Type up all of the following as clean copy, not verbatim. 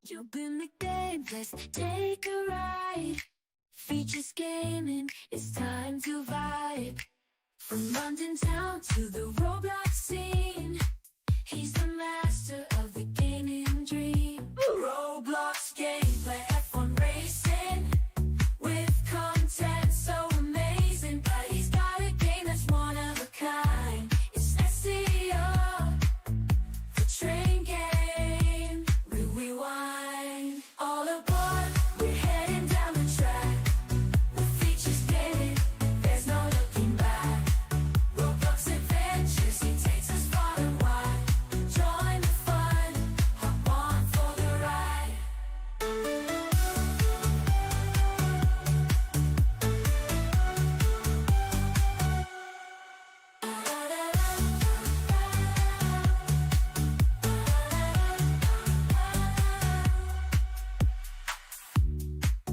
Jump in the game, let's take a ride. Features gaming, it's time to vibe. From London town to the Roblox scene, he's the master of the gaming dream. Roblox gameplay, F1 racing, with content so amazing. But he's got a game that's one of a kind. It's SCR, the train game. Rewind. All aboard, we're heading down the track. The features gaming, there's no looking back. Roblox adventures, he takes us far and wide. Join the fun, hop on for the ride.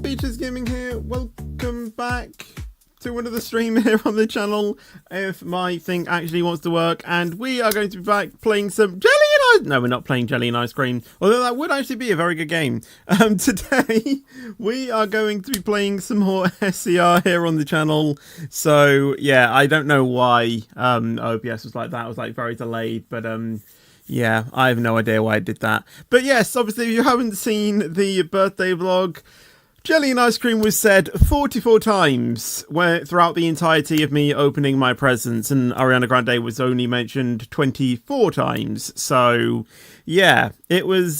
Features Gaming here, welcome back to another stream here on the channel, if my thing actually wants to work, and we are going to be back playing some Jelly and Ice... No, we're not playing Jelly and Ice Cream, although that would actually be a very good game. Today, we are going to be playing some more SCR here on the channel, so yeah, I don't know why OBS was like that, it was like very delayed, but yeah, I have no idea why I did that. But yes, obviously, if you haven't seen the birthday vlog, Jelly and Ice Cream was said 44 times throughout the entirety of me opening my presents, and Ariana Grande was only mentioned 24 times. So, yeah, it was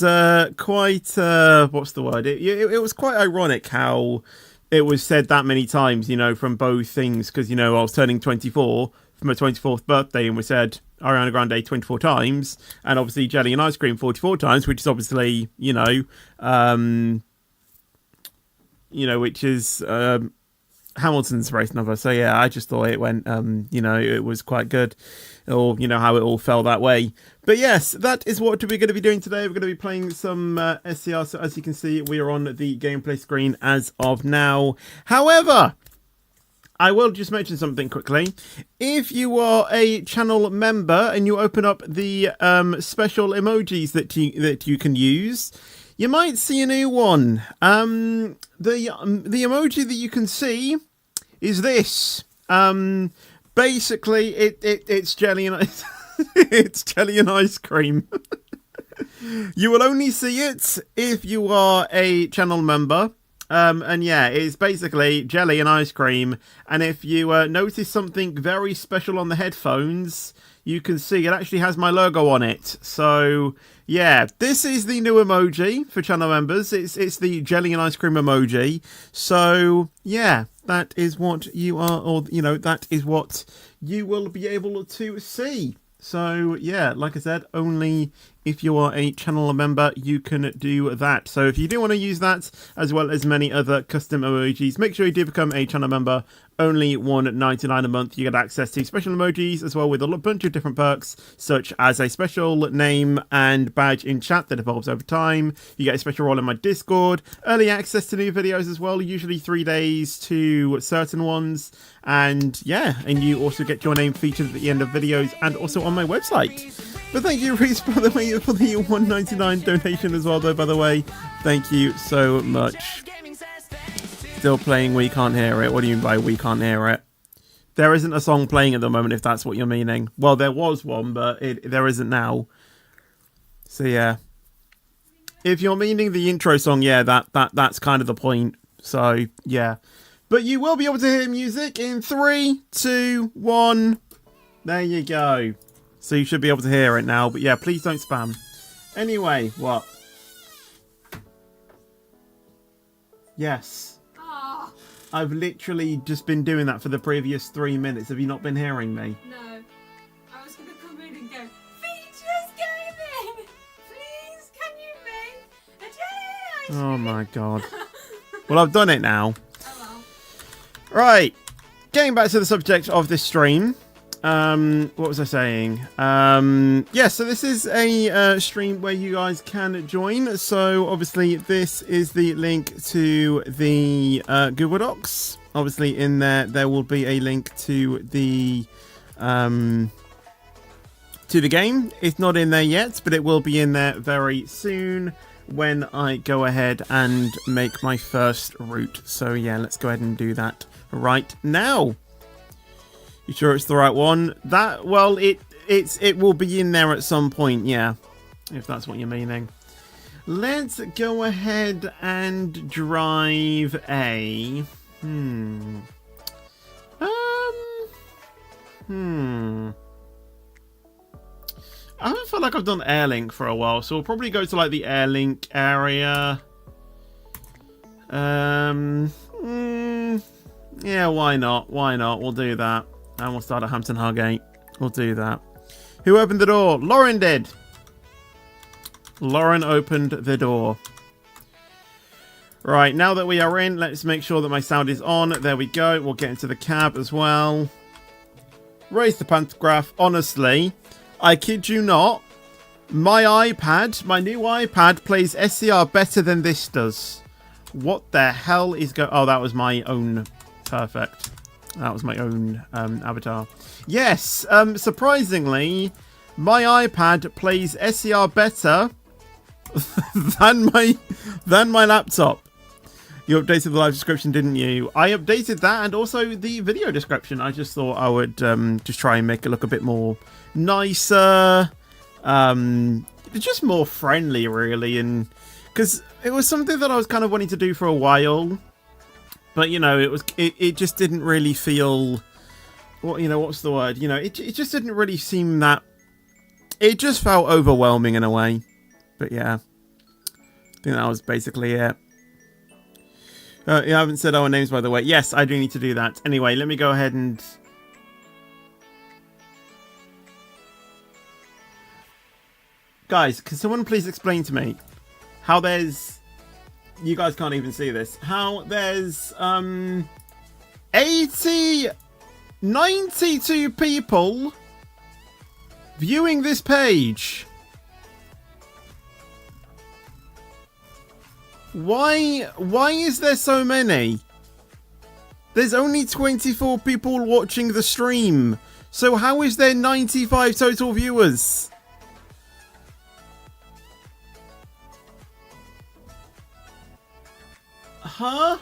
quite, what's the word? It was quite ironic how it was said that many times, you know, from both things, because, you know, I was turning 24 for my 24th birthday, and we said Ariana Grande 24 times, and obviously Jelly and Ice Cream 44 times, which is obviously, you know, which is Hamilton's race number. So yeah, I just thought it went, you know, it was quite good, or you know how it all fell that way. But yes, that is what we're going to be doing today. We're going to be playing some SCR. So as you can see, we are on the gameplay screen as of now. However, I will just mention something quickly. If you are a channel member and you open up the special emojis that you can use, you might see a new one. The emoji that you can see is this. Basically, it's jelly and it's jelly and ice cream. You will only see it if you are a channel member. And yeah, it's basically jelly and ice cream. And if you notice something very special on the headphones, you can see it actually has my logo on it. So yeah, this is the new emoji for channel members. It's the jelly and ice cream emoji. So yeah, that is what you are, or you know, that is what you will be able to see. So yeah, like I said, only if you are a channel member you can do that. So if you do want to use that, as well as many other custom emojis, make sure you do become a channel member. Only $1.99 a month. You get access to special emojis as well, with a bunch of different perks, such as a special name and badge in chat that evolves over time. You get a special role in my Discord, early access to new videos as well, usually 3 days to certain ones, and yeah, and you also get your name featured at the end of videos and also on my website. But thank you, Reese, by the way, for the $1.99 donation as well, though, by the way. Thank you so much. Still playing We Can't Hear It. What do you mean by We Can't Hear It? There isn't a song playing at the moment, if that's what you're meaning. Well, there was one, but there isn't now. So yeah, if you're meaning the intro song, yeah, that's kind of the point. So yeah, but you will be able to hear music in 3, 2, 1. There you go. So you should be able to hear it now. But yeah, please don't spam. Anyway, what? Yes. I've literally just been doing that for the previous 3 minutes. Have you not been hearing me? No. I was going to come in and go, Features Gaming! Please, can you make a jelly ice cream? Oh my god. Well, I've done it now. Oh well. Right. Getting back to the subject of this stream. What was I saying? Yeah, so this is a stream where you guys can join. So obviously this is the link to the Google Docs. Obviously in there will be a link to the game. It's not in there yet, but it will be in there very soon. when I go ahead and make my first route. So yeah, let's go ahead and do that right now. You sure it's the right one? That, well, it will be in there at some point, yeah, if that's what you're meaning. Let's go ahead and drive a I haven't felt like I've done Airlink for a while, so we'll probably go to like the Airlink area. Yeah, why not? Why not? We'll do that. And we'll start at Hampton Hargate. We'll do that. Who opened the door? Lauren did. Lauren opened the door. Right, now that we are in, let's make sure that my sound is on. There we go. We'll get into the cab as well. Raise the pantograph. Honestly, I kid you not, my iPad, my new iPad, plays SCR better than this does. What the hell is going... Oh, that was my own... Perfect. That was my own avatar. Yes, surprisingly, my iPad plays SCR better than my laptop. You updated the live description, didn't you? I updated that and also the video description. I just thought I would just try and make it look a bit more nicer, just more friendly, really, and because it was something that I was kind of wanting to do for a while, but you know, it just didn't really feel, what, you know, what's the word? You know, it just didn't really seem that. It just felt overwhelming in a way, but yeah, I think that was basically it. You haven't said our names, by the way. Yes, I do need to do that. Anyway, let me go ahead and... Guys, can someone please explain to me how there's... You guys can't even see this. How there's 92 people viewing this page. Why is there so many? There's only 24 people watching the stream. So how is there 95 total viewers? Huh?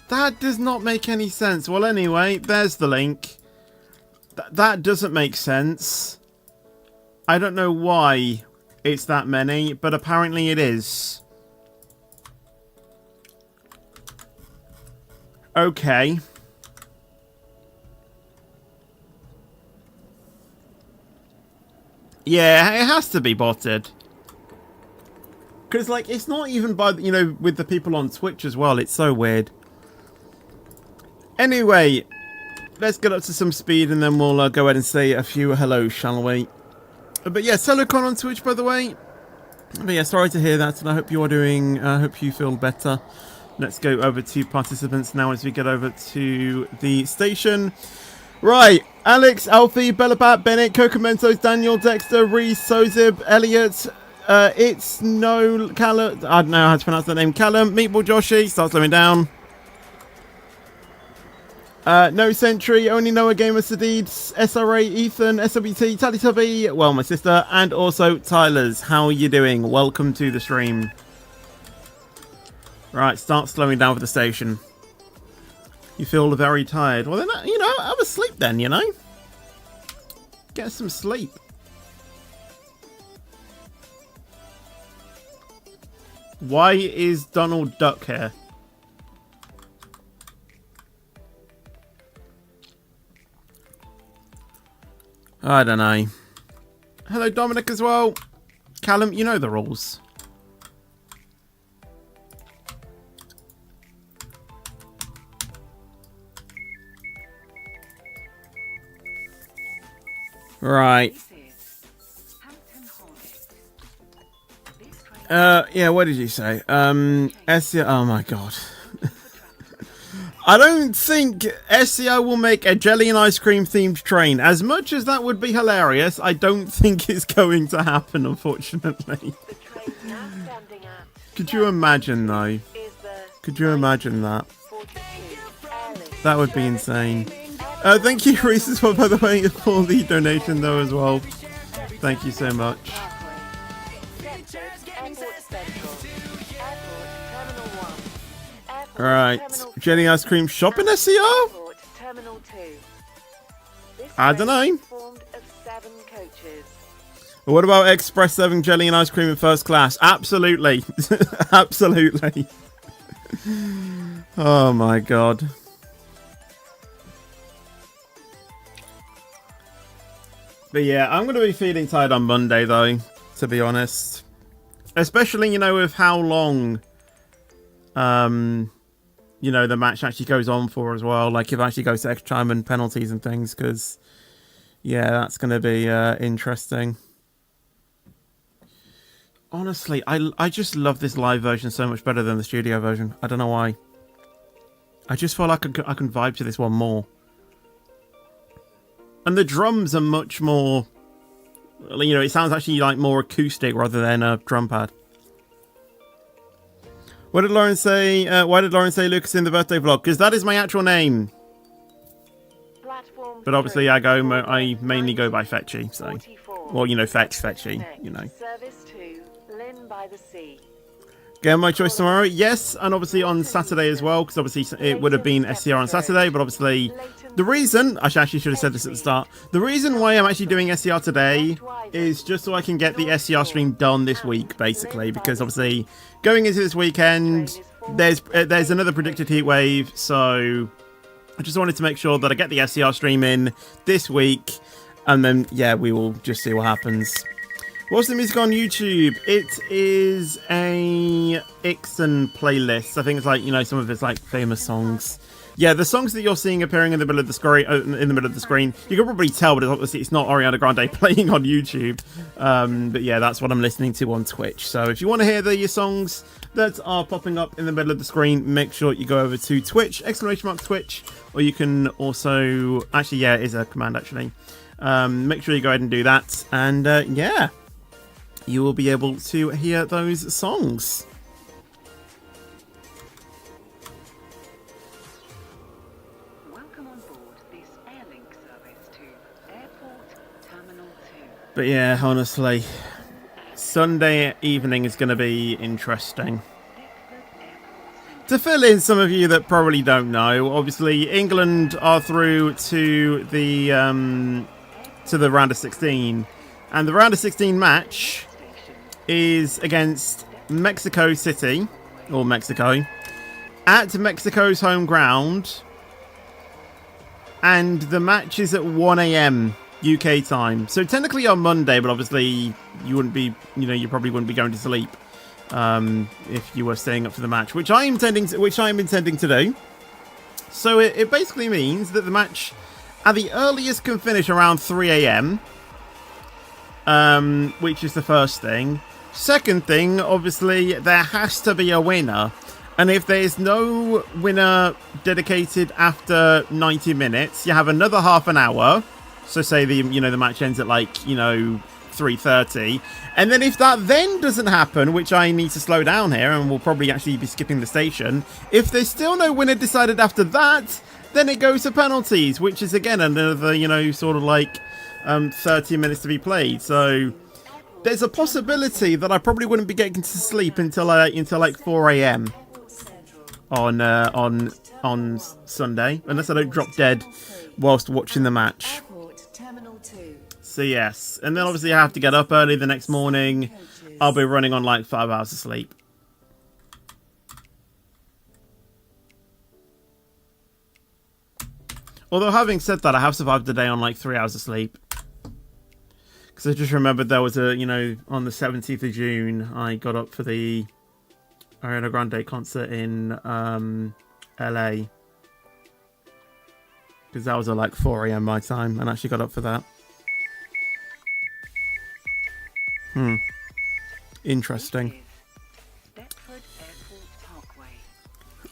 That does not make any sense. Well, anyway, there's the link. That doesn't make sense. I don't know why it's that many, but apparently it is. Okay. Yeah, it has to be botted. Because, like, it's not even by, you know, with the people on Twitch as well. It's so weird. Anyway, let's get up to some speed and then we'll go ahead and say a few hellos, shall we? But yeah, Telecon on Twitch, by the way. But yeah, sorry to hear that, and I hope you are doing, I hope you feel better. Let's go over to participants now as we get over to the station. Right, Alex, Alfie, Bellabat, Bennett, Cocomentos, Daniel, Dexter, Reese, Sozib, Elliot, It's No, Callum, I don't know how to pronounce that name, Callum, Meatball Joshi, start slowing down. No Sentry, Only Noah Gamer Sadid, SRA, Ethan, SWT, Tally well, my sister, and also Tyler's. How are you doing? Welcome to the stream. Right, start slowing down for the station. You feel very tired. Well, then, you know, have a sleep then, you know? Get some sleep. Why is Donald Duck here? I don't know. Hello, Dominic, as well. Callum, you know the rules. Right. Yeah, what did you say? SEO, oh my god. I don't think SEO will make a jelly and ice cream themed train. As much as that would be hilarious, I don't think it's going to happen, unfortunately. Could you imagine, though? Could you imagine that? That would be insane. Thank you, Reese, as well, by the way, for the donation, though, as well. Thank you so much. Right. Jelly ice cream shop in SCR? Terminal 2. This I don't know. train is formed of 7 coaches. What about Express serving jelly and ice cream in first class? Absolutely. Absolutely. Oh my god. But yeah, I'm going to be feeling tired on Monday though, to be honest. Especially, you know, with how long, you know, the match actually goes on for as well. Like, if it actually goes to extra time and penalties and things, because, yeah, that's going to be interesting. Honestly, I just love this live version so much better than the studio version. I don't know why. I just feel like I can vibe to this one more. And the drums are much more, you know, it sounds actually like more acoustic rather than a drum pad. What did Lauren say? Why did Lauren say Lucas in the birthday vlog? Because that is my actual name. Platform But obviously 3, I mainly go by Fetchy, so. 44. Well, you know, Fetchy, you know. Service 2, Lynn by the Sea. Game my choice tomorrow? Yes, and obviously on Saturday as well, because obviously it would have been SCR on Saturday, but obviously the reason, I actually should have said this at the start, the reason why I'm actually doing SCR today is just so I can get the SCR stream done this week, basically, because obviously going into this weekend, there's another predicted heat wave, so I just wanted to make sure that I get the SCR stream in this week, and then, yeah, we will just see what happens. What's the music on YouTube? It is a Ixon playlist. I think it's like, you know, some of it's like famous songs. Yeah, the songs that you're seeing appearing in the middle of the screen, you can probably tell, but obviously it's not Ariana Grande playing on YouTube. But yeah, that's what I'm listening to on Twitch. So if you want to hear the songs that are popping up in the middle of the screen, make sure you go over to Twitch, !Twitch, or you can also, actually, yeah, it is a command actually. Make sure you go ahead and do that, and yeah, you will be able to hear those songs. Welcome on board this Airlink service to Airport Terminal 2. But yeah, honestly, Sunday evening is going to be interesting. To fill in some of you that probably don't know, obviously England are through to the round of 16, and the round of 16 match is against Mexico City, or Mexico, at Mexico's home ground, and the match is at 1 AM UK time. So technically on Monday, but obviously you wouldn't be, you know, you probably wouldn't be going to sleep if you were staying up for the match, which I'm intending to do. So it basically means that the match at the earliest can finish around 3 AM, which is the first thing. Second thing, obviously, there has to be a winner. And if there's no winner dedicated after 90 minutes, you have another half an hour. So say the match ends at 3:30. And then if that then doesn't happen, which I need to slow down here, and we'll probably actually be skipping the station. If there's still no winner decided after that, then it goes to penalties, which is again another, 30 minutes to be played. So there's a possibility that I probably wouldn't be getting to sleep until 4 AM on Sunday, unless I don't drop dead whilst watching the match. So yes, and then obviously I have to get up early the next morning. I'll be running on 5 hours of sleep. Although having said that, I have survived the day on 3 hours of sleep. Because I just remembered there was on the 17th of June, I got up for the Ariana Grande concert in LA. Because that was at 4 AM my time, and I actually got up for that. Interesting.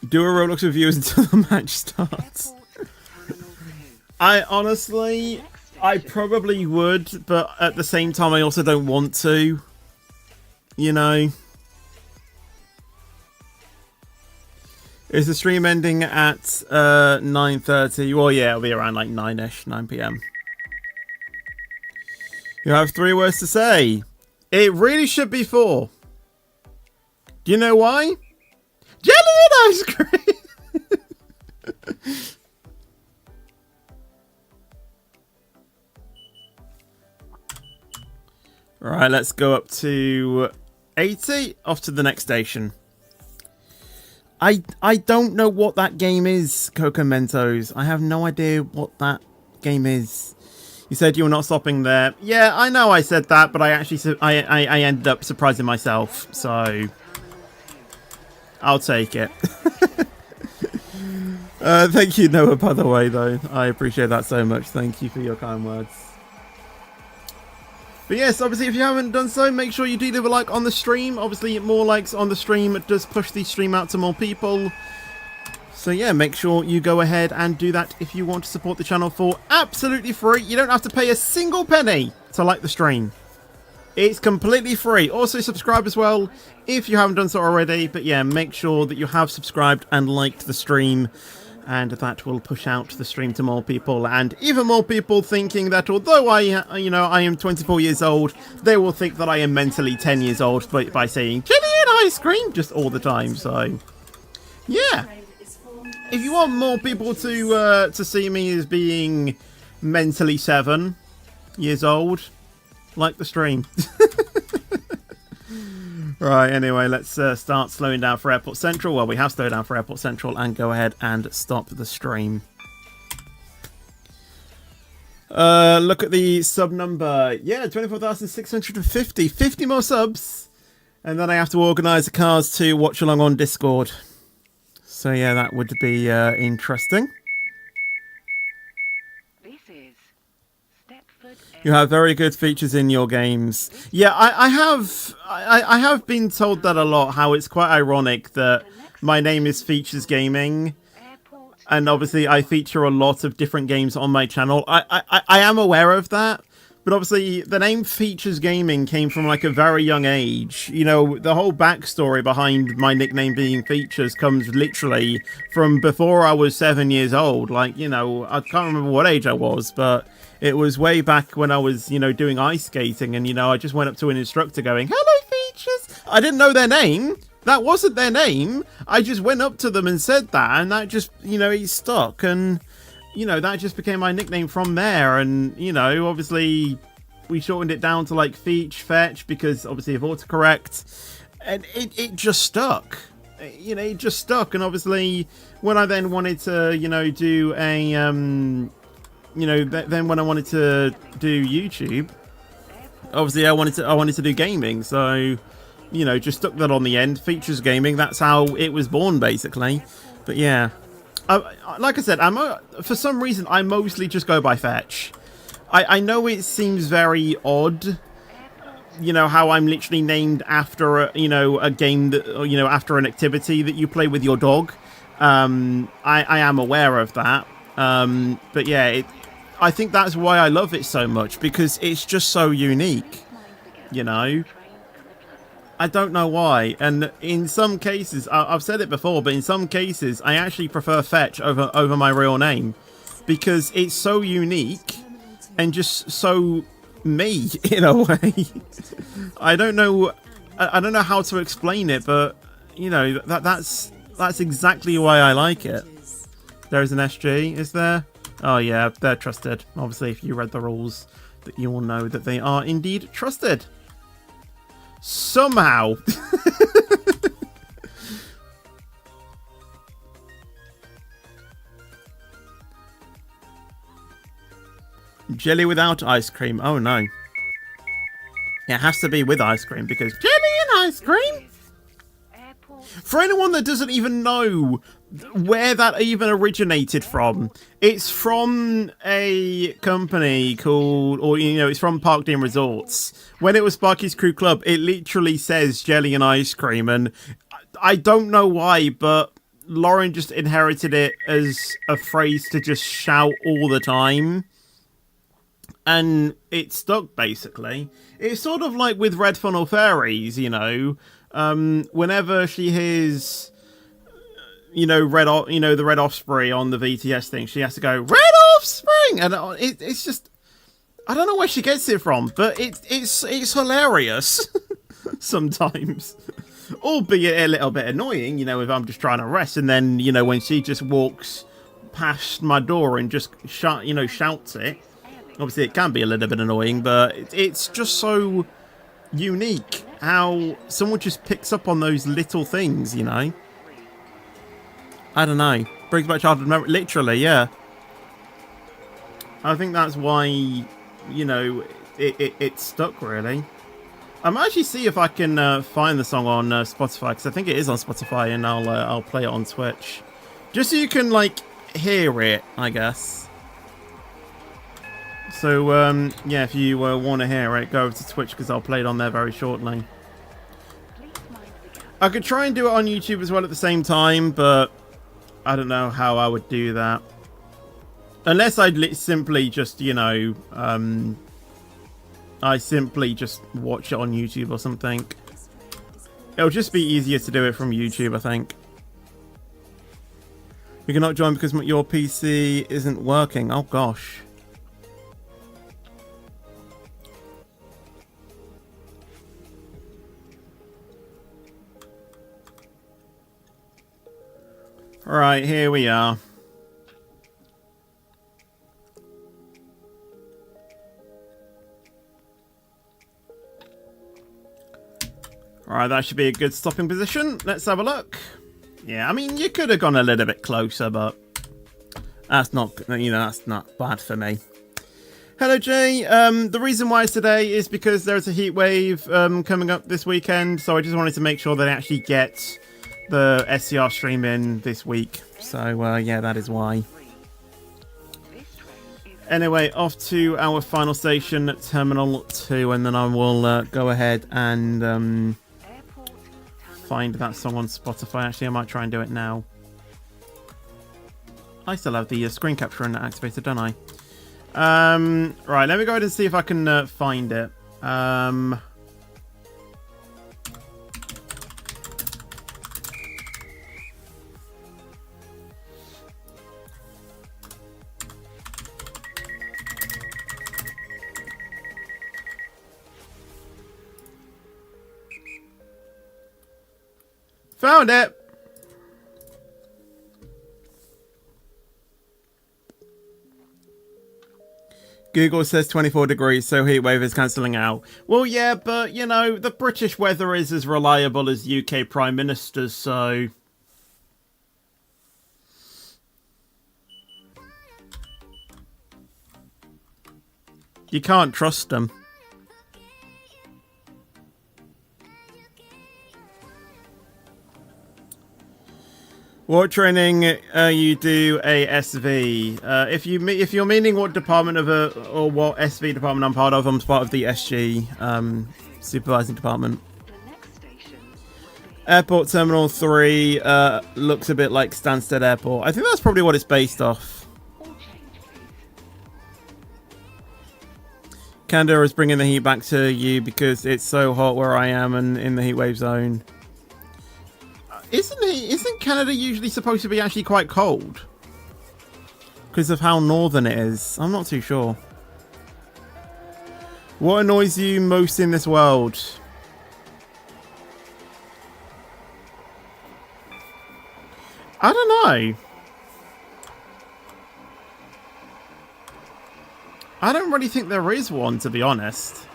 Do a Roblox review until the match starts. I honestly, I probably would, but at the same time, I also don't want to. Is the stream ending at 9:30? Well, yeah, it'll be around 9ish, 9 PM. You have 3 words to say. It really should be 4. Do you know why? Jelly and ice cream! Right, let's go up to 80, off to the next station. I don't know what that game is, Coco Mentos. I have no idea what that game is. You said you were not stopping there. Yeah, I know I said that, but I actually I ended up surprising myself, so I'll take it. Thank you, Noah, by the way, though. I appreciate that so much. Thank you for your kind words. But yes, obviously, if you haven't done so, make sure you do leave a like on the stream. Obviously, more likes on the stream does push the stream out to more people. So yeah, make sure you go ahead and do that if you want to support the channel for absolutely free. You don't have to pay a single penny to like the stream. It's completely free. Also, subscribe as well if you haven't done so already. But yeah, make sure that you have subscribed and liked the stream. And that will push out the stream to more people, and even more people thinking that although I am 24 years old, they will think that I am mentally 10 years old by saying jelly and ice cream just all the time. So, yeah, if you want more people to see me as being mentally 7 years old, like the stream. Right, anyway, let's start slowing down for Airport Central. Well, we have slowed down for Airport Central and go ahead and stop the stream. Look at the sub number. Yeah, 24,650. 50 more subs. And then I have to organise the cars to watch along on Discord. So, yeah, that would be interesting. You have very good features in your games. Yeah, I have been told that a lot, how it's quite ironic that my name is Features Gaming. And obviously I feature a lot of different games on my channel. I am aware of that. But obviously the name Features Gaming came from like a very young age. You know, the whole backstory behind my nickname being Features comes literally from before I was 7 years old. Like, you know, I can't remember what age I was, but it was way back when I was, you know, doing ice skating, and, you know, I just went up to an instructor going, "Hello, Features." I didn't know their name. That wasn't their name. I just went up to them and said that, and that just, you know, it stuck, and, you know, that just became my nickname from there. And, you know, obviously we shortened it down to like Fetch, because obviously of autocorrect, and it just stuck. You know, it just stuck. And obviously when I then wanted to, you know, do a you know, then when I wanted to do YouTube, obviously I wanted to do gaming, so, you know, just stuck that on the end. Features Gaming, that's how it was born, basically. But yeah, like I said, for some reason I mostly just go by Fetch. I know it seems very odd, you know, how I'm literally named after a, you know, a game that, you know, after an activity that you play with your dog. I am aware of that. But yeah, I think that's why I love it so much, because it's just so unique, you know. I don't know why, and in some cases, I've said it before, but in some cases I actually prefer Fetch over my real name, because it's so unique and just so me in a way. I don't know how to explain it, but, you know, that's exactly why I like it. There is an SG, is there? Oh yeah, they're trusted. Obviously, if you read the rules, that you will know that they are indeed trusted. Somehow. Jelly without ice cream. Oh no. It has to be with ice cream, because jelly and ice cream? For anyone that doesn't even know where that even originated from, it's from a company called, or, you know, it's from Parked In Resorts. When it was Sparky's Crew Club, it literally says jelly and ice cream, and I don't know why, but Lauren just inherited it as a phrase to just shout all the time, and it stuck, basically. It's sort of like with Red Funnel Fairies, you know. Whenever she hears, you know, the Red Offspring on the VTS thing, she has to go, "Red Offspring!" And it's just, I don't know where she gets it from, but it's hilarious sometimes. Albeit a little bit annoying, you know, if I'm just trying to rest, and then, you know, when she just walks past my door and just shouts it. Obviously, it can be a little bit annoying, but it's just so unique how someone just picks up on those little things, you know. I don't know. Brings back childhood memory. Literally, yeah. I think that's why, you know, it stuck, really. I might actually see if I can find the song on Spotify, because I think it is on Spotify, and I'll play it on Twitch. Just so you can, like, hear it, I guess. So, yeah, if you want to hear it, go over to Twitch, because I'll play it on there very shortly. I could try and do it on YouTube as well at the same time, but I don't know how I would do that. Unless I'd simply just, you know, I simply just watch it on YouTube or something. It'll just be easier to do it from YouTube, I think. You cannot join because your PC isn't working. Oh, gosh. Alright, here we are. Alright, that should be a good stopping position. Let's have a look. Yeah, I mean, you could have gone a little bit closer, but that's not, you know, that's not bad for me. Hello, Jay. The reason why it's today is because there's a heat wave coming up this weekend, so I just wanted to make sure that I actually get the SCR stream in this week. So, yeah, that is why. Anyway, off to our final station, Terminal 2, and then I will go ahead and find that song on Spotify. Actually, I might try and do it now. I still have the screen capture activated, don't I? Right, let me go ahead and see if I can find it. Found it! Google says 24 degrees, so heatwave is cancelling out. Well, yeah, but, you know, the British weather is as reliable as UK Prime Ministers, so... you can't trust them. What training you do a SV? If you're meaning what department of or what SV department I'm part of, I'm part of the SG supervising department. Airport Terminal 3 looks a bit like Stansted Airport. I think that's probably what it's based off. Canada is bringing the heat back to you because it's so hot where I am and in the heatwave zone. Isn't Canada usually supposed to be actually quite cold? Because of how northern it is. I'm not too sure. What annoys you most in this world? I don't know. I don't really think there is one, to be honest.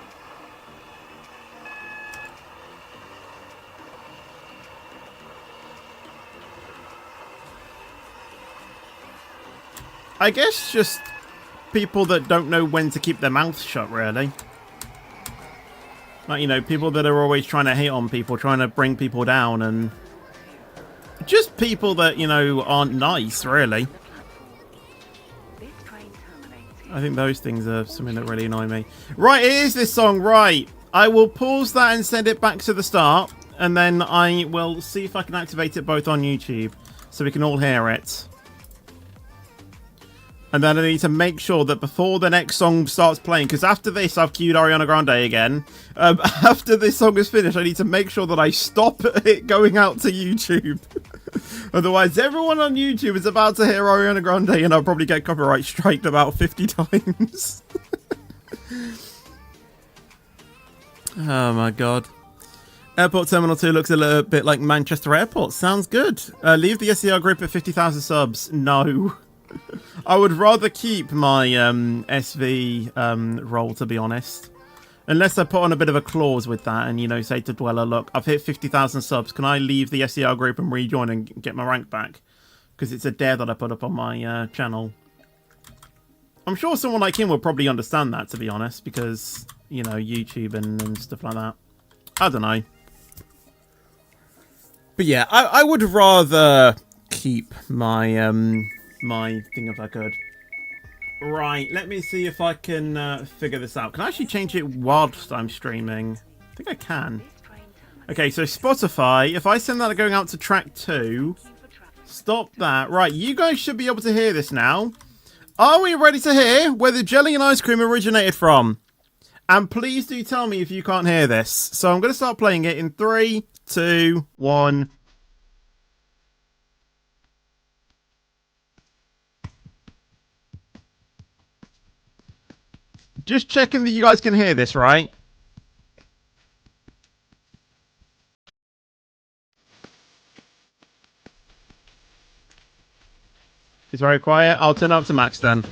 I guess just people that don't know when to keep their mouths shut, really. Like, you know, people that are always trying to hate on people, trying to bring people down, and just people that, you know, aren't nice, really. I think those things are something that really annoy me. Right, it is this song, right. I will pause that and send it back to the start, and then I will see if I can activate it both on YouTube, so we can all hear it. And then I need to make sure that before the next song starts playing, because after this I've queued Ariana Grande again. After this song is finished, I need to make sure that I stop it going out to YouTube. Otherwise, everyone on YouTube is about to hear Ariana Grande and I'll probably get copyright striked about 50 times. Oh my god. Airport Terminal 2 looks a little bit like Manchester Airport. Sounds good. Leave the SCR group at 50,000 subs. No. I would rather keep my SV role, to be honest. Unless I put on a bit of a clause with that and, you know, say to Dweller, look, I've hit 50,000 subs. Can I leave the SER group and rejoin and get my rank back? Because it's a dare that I put up on my channel. I'm sure someone like him will probably understand that, to be honest, because, you know, YouTube and stuff like that. I don't know. But yeah, I would rather keep my my thing if I could. Right, let me see if I can figure this out. Can I actually change it whilst I'm streaming? I think I can. Okay, so Spotify, if I send that going out to track 2, stop that. Right, you guys should be able to hear this now. Are we ready to hear where the jelly and ice cream originated from? And please do tell me if you can't hear this. So I'm going to start playing it in 3, 2, 1. Just checking that you guys can hear this, right? It's very quiet. I'll turn it up to max then.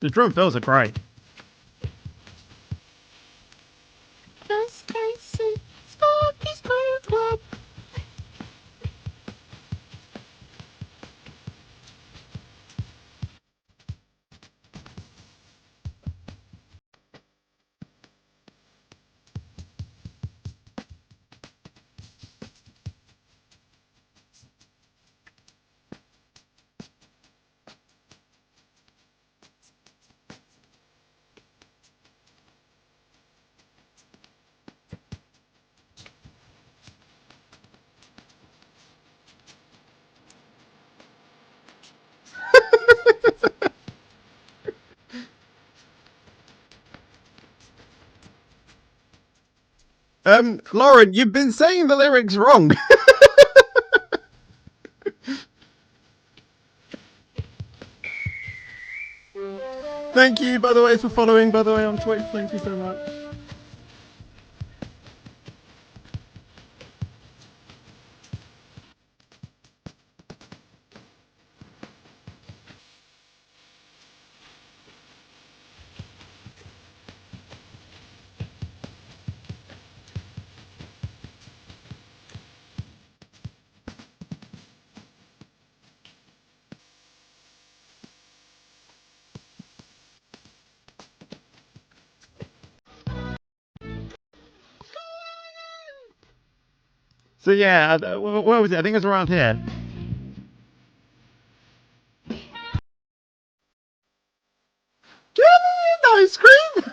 The drum fills are great. Lauren, you've been saying the lyrics wrong. Thank you, by the way, for following, by the way, on Twitch. Thank you so much. So yeah, where was it? I think it was around here. Ice cream!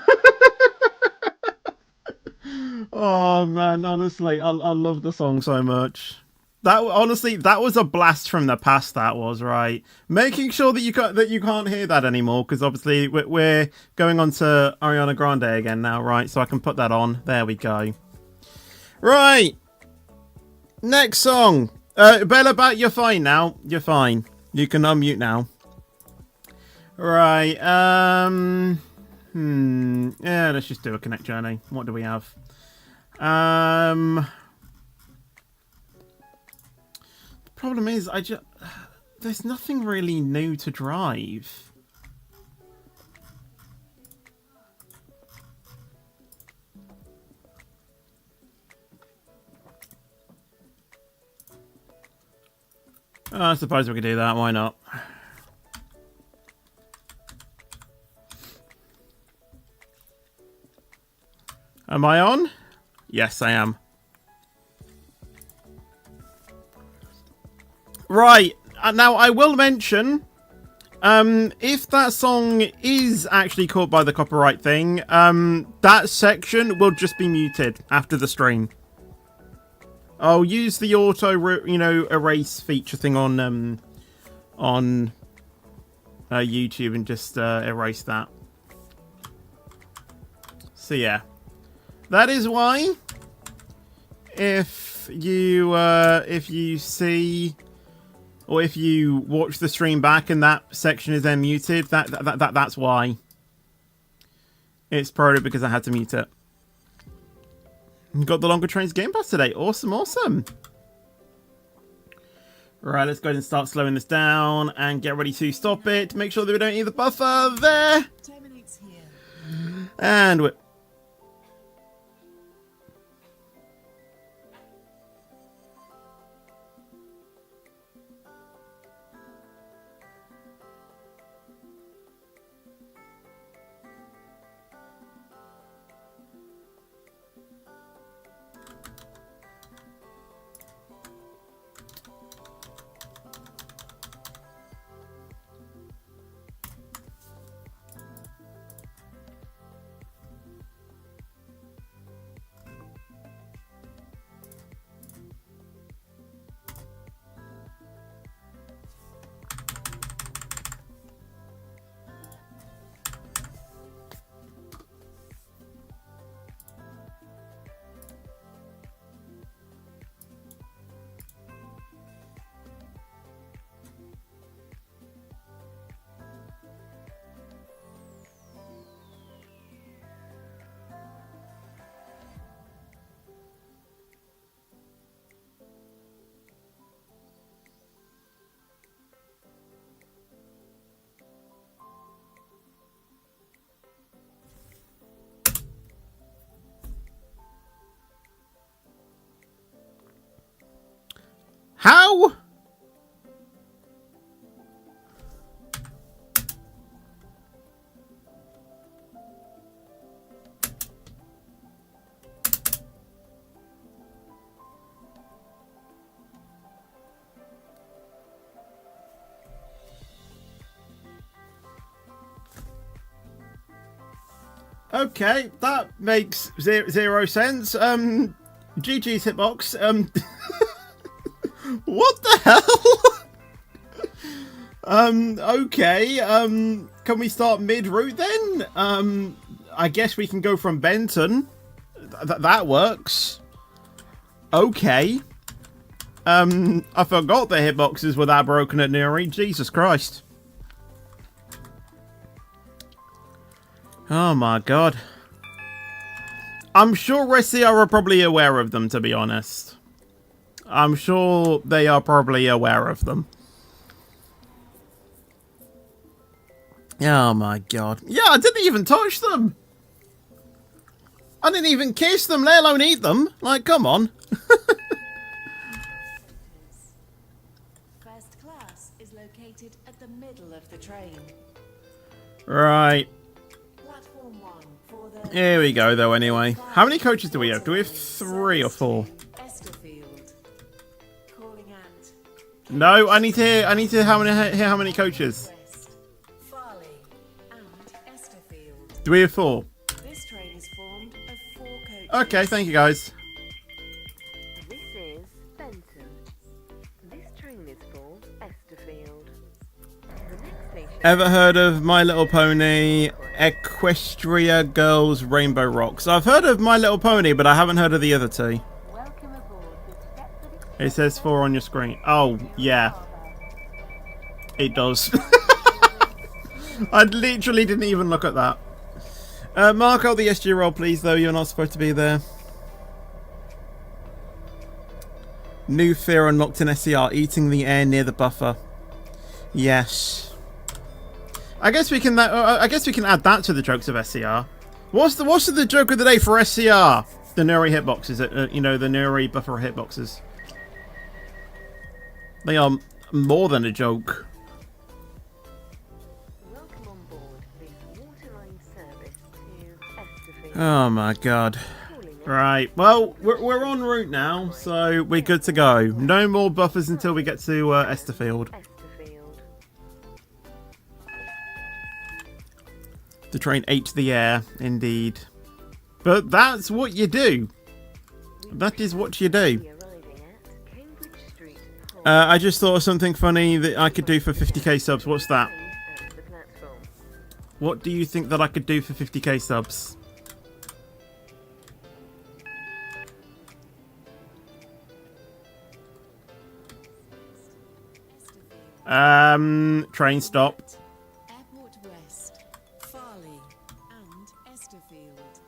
Oh man, honestly, I love the song so much. That honestly, that was a blast from the past. That was right. Making sure that you can't hear that anymore, because obviously we're going on to Ariana Grande again now, right? So I can put that on. There we go. Right. Next song. Bella, you're fine now. You're fine. You can unmute now. Right. Yeah, let's just do a Connect Journey. What do we have? The problem is, there's nothing really new to drive. I suppose we could do that. Why not? Am I on? Yes, I am. Right. Now, I will mention, if that song is actually caught by the copyright thing, that section will just be muted after the stream. I'll use the auto, erase feature thing on YouTube and just erase that. So yeah, that is why. If you see, or if you watch the stream back and that section is then muted, that's why. It's probably because I had to mute it. Got the Longer Trains Game Pass today. Awesome, awesome. Right, let's go ahead and start slowing this down and get ready to stop it. Make sure that we don't need the buffer there. And we're... How? Okay, that makes zero sense. GG's hitbox. What the hell? Okay. Can we start mid-route then? I guess we can go from Benton. That works. Okay. I forgot the hitboxes were that broken at Nuri. Jesus Christ. Oh my god. I'm sure SCR are probably aware of them, to be honest. I'm sure they are probably aware of them. Oh my god. Yeah, I didn't even touch them. I didn't even kiss them, let alone eat them. Like, come on. First class is located at the middle of the train. Right. Platform 1 for the... Here we go, though, anyway. How many coaches do we have? Do we have 3 or 4? Calling at No, I need to hear hear how many coaches. West, Farley, and Esterfield. Do we have 4? This train is formed of 4 coaches. Okay, thank you guys. This is Benton. This train is for Esterfield. The next station... Ever heard of My Little Pony Equestria Girls Rainbow Rocks? I've heard of My Little Pony, but I haven't heard of the other 2. Welcome aboard this Stepford It says 4 on your screen. Oh, yeah. It does. I literally didn't even look at that. Mark out the SG roll, please, though. You're not supposed to be there. New fear unlocked in SCR. Eating the air near the buffer. Yes. I guess we can. I guess we can add that to the jokes of SCR. What's the joke of the day for SCR? The Nuri hitboxes. You know, the Nuri buffer hitboxes. They are more than a joke. Welcome on board this water line service to Esterfield. Oh my god. Right. Well, we're en route now, so we're good to go. No more buffers until we get to Esterfield. The train ate the air, indeed. But that's what you do. That is what you do. I just thought of something funny that I could do for 50k subs. What's that? What do you think that I could do for 50k subs? Train stopped. Airport West, Farley, and Esterfield.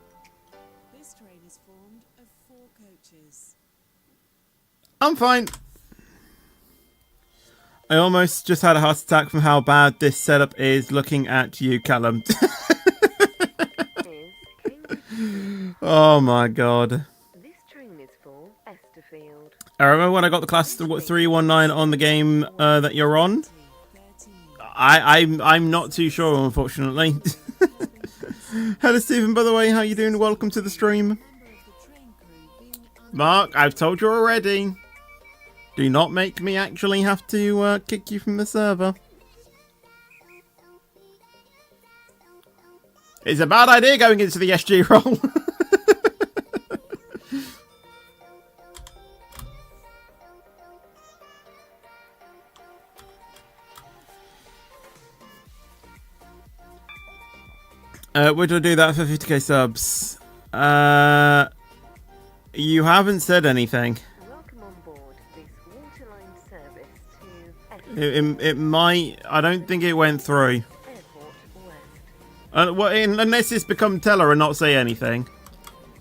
This train is formed of 4 coaches. I'm fine. I almost just had a heart attack from how bad this setup is looking at you, Callum. Oh my god. This train is for Esterfield. I remember when I got the class 319 on the game that you're on. I'm not too sure, unfortunately. Hello, Stephen, by the way. How you doing? Welcome to the stream. Mark, I've told you already. Do not make me actually have to kick you from the server. It's a bad idea going into the SG role. Would I do that for 50k subs? You haven't said anything. Welcome on board this waterline service to It might. I don't think it went through. Airport West. Well, unless it's become Teller and not say anything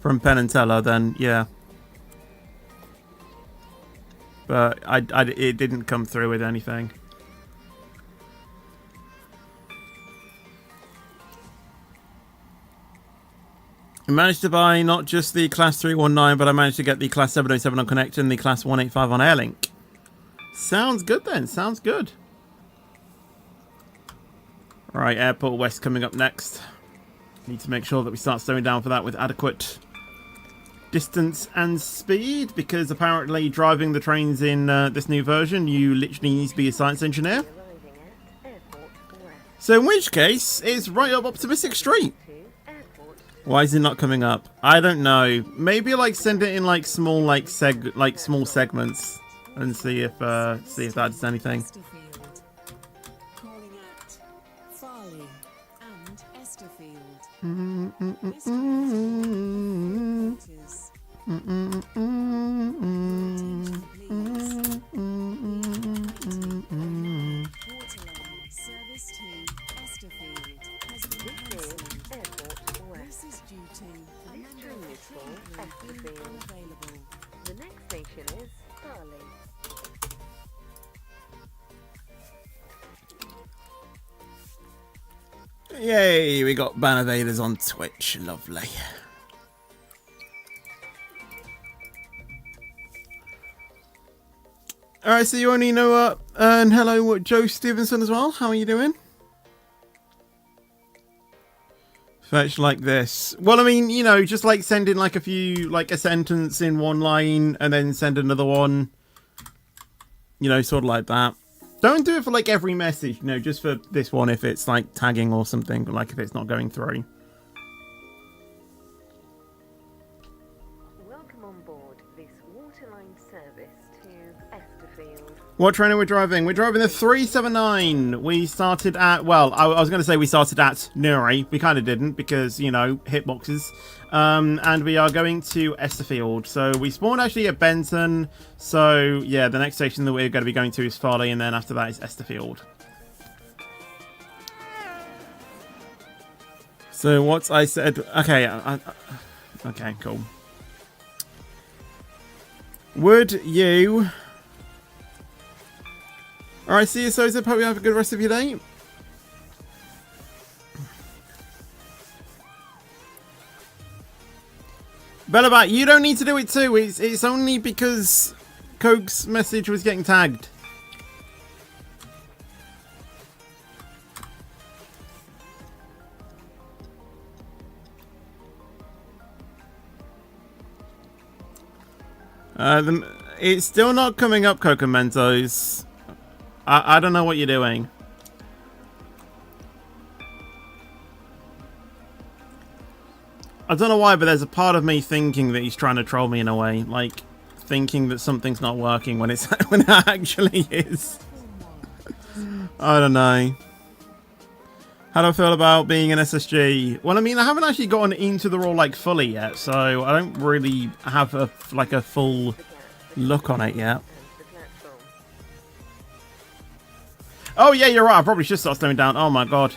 from Penn and Teller, then yeah. But it didn't come through with anything. I managed to buy not just the Class 319, but I managed to get the Class 707 on Connect and the Class 185 on Airlink. Sounds good then, sounds good. Right, Airport West coming up next. Need to make sure that we start slowing down for that with adequate distance and speed, because apparently driving the trains in this new version, you literally need to be a science engineer. Arriving at Airport West So in which case, it's right up Optimistic Street. to Airport. Why is it not coming up? I don't know. Maybe like send it in like small small segments and see if that does anything. Esterfield. Calling at Farley and Esterfield. This train is formed of 4 coaches. Waterline service to Esterfield has been This is cancelled. Airport West. This is due to a This member train of the is for train crew being Esterfield. unavailable. The next station is Farley. Yay, we got Banner Vaders on Twitch. Lovely. Alright, so you only know and hello Joe Stevenson as well. How are you doing? Fetch like this. Well, I mean, you know, just like send in like a few, like a sentence in one line and then send another one. You know, sort of like that. Don't do it for like every message, you know, just for this one if it's like tagging or something, like if it's not going through. Welcome on board this waterline service to Esterfield. What train are we driving? We're driving the 379. We started at, well, I was going to say we started at Nuri. We kind of didn't because, you know, hitboxes. And we are going to Esterfield. So we spawned actually at Benton. So, yeah, the next station that we're going to be going to is Farley. And then after that is Esterfield. So what I said... Okay, okay, cool. Would you... Alright, see you, Sosa. Hope you have a good rest of your day. Bellabat, you don't need to do it too. It's only because Coke's message was getting tagged. It's still not coming up, Coco Mentos. I don't know what you're doing. I don't know why, but there's a part of me thinking that he's trying to troll me in a way, like thinking that something's not working when it's when it actually is. I don't know. How do I feel about being an SSG? Well, I mean, I haven't actually gotten into the role like fully yet, so I don't really have a full look on it yet. Oh yeah, you're right. I probably should start slowing down. Oh my god.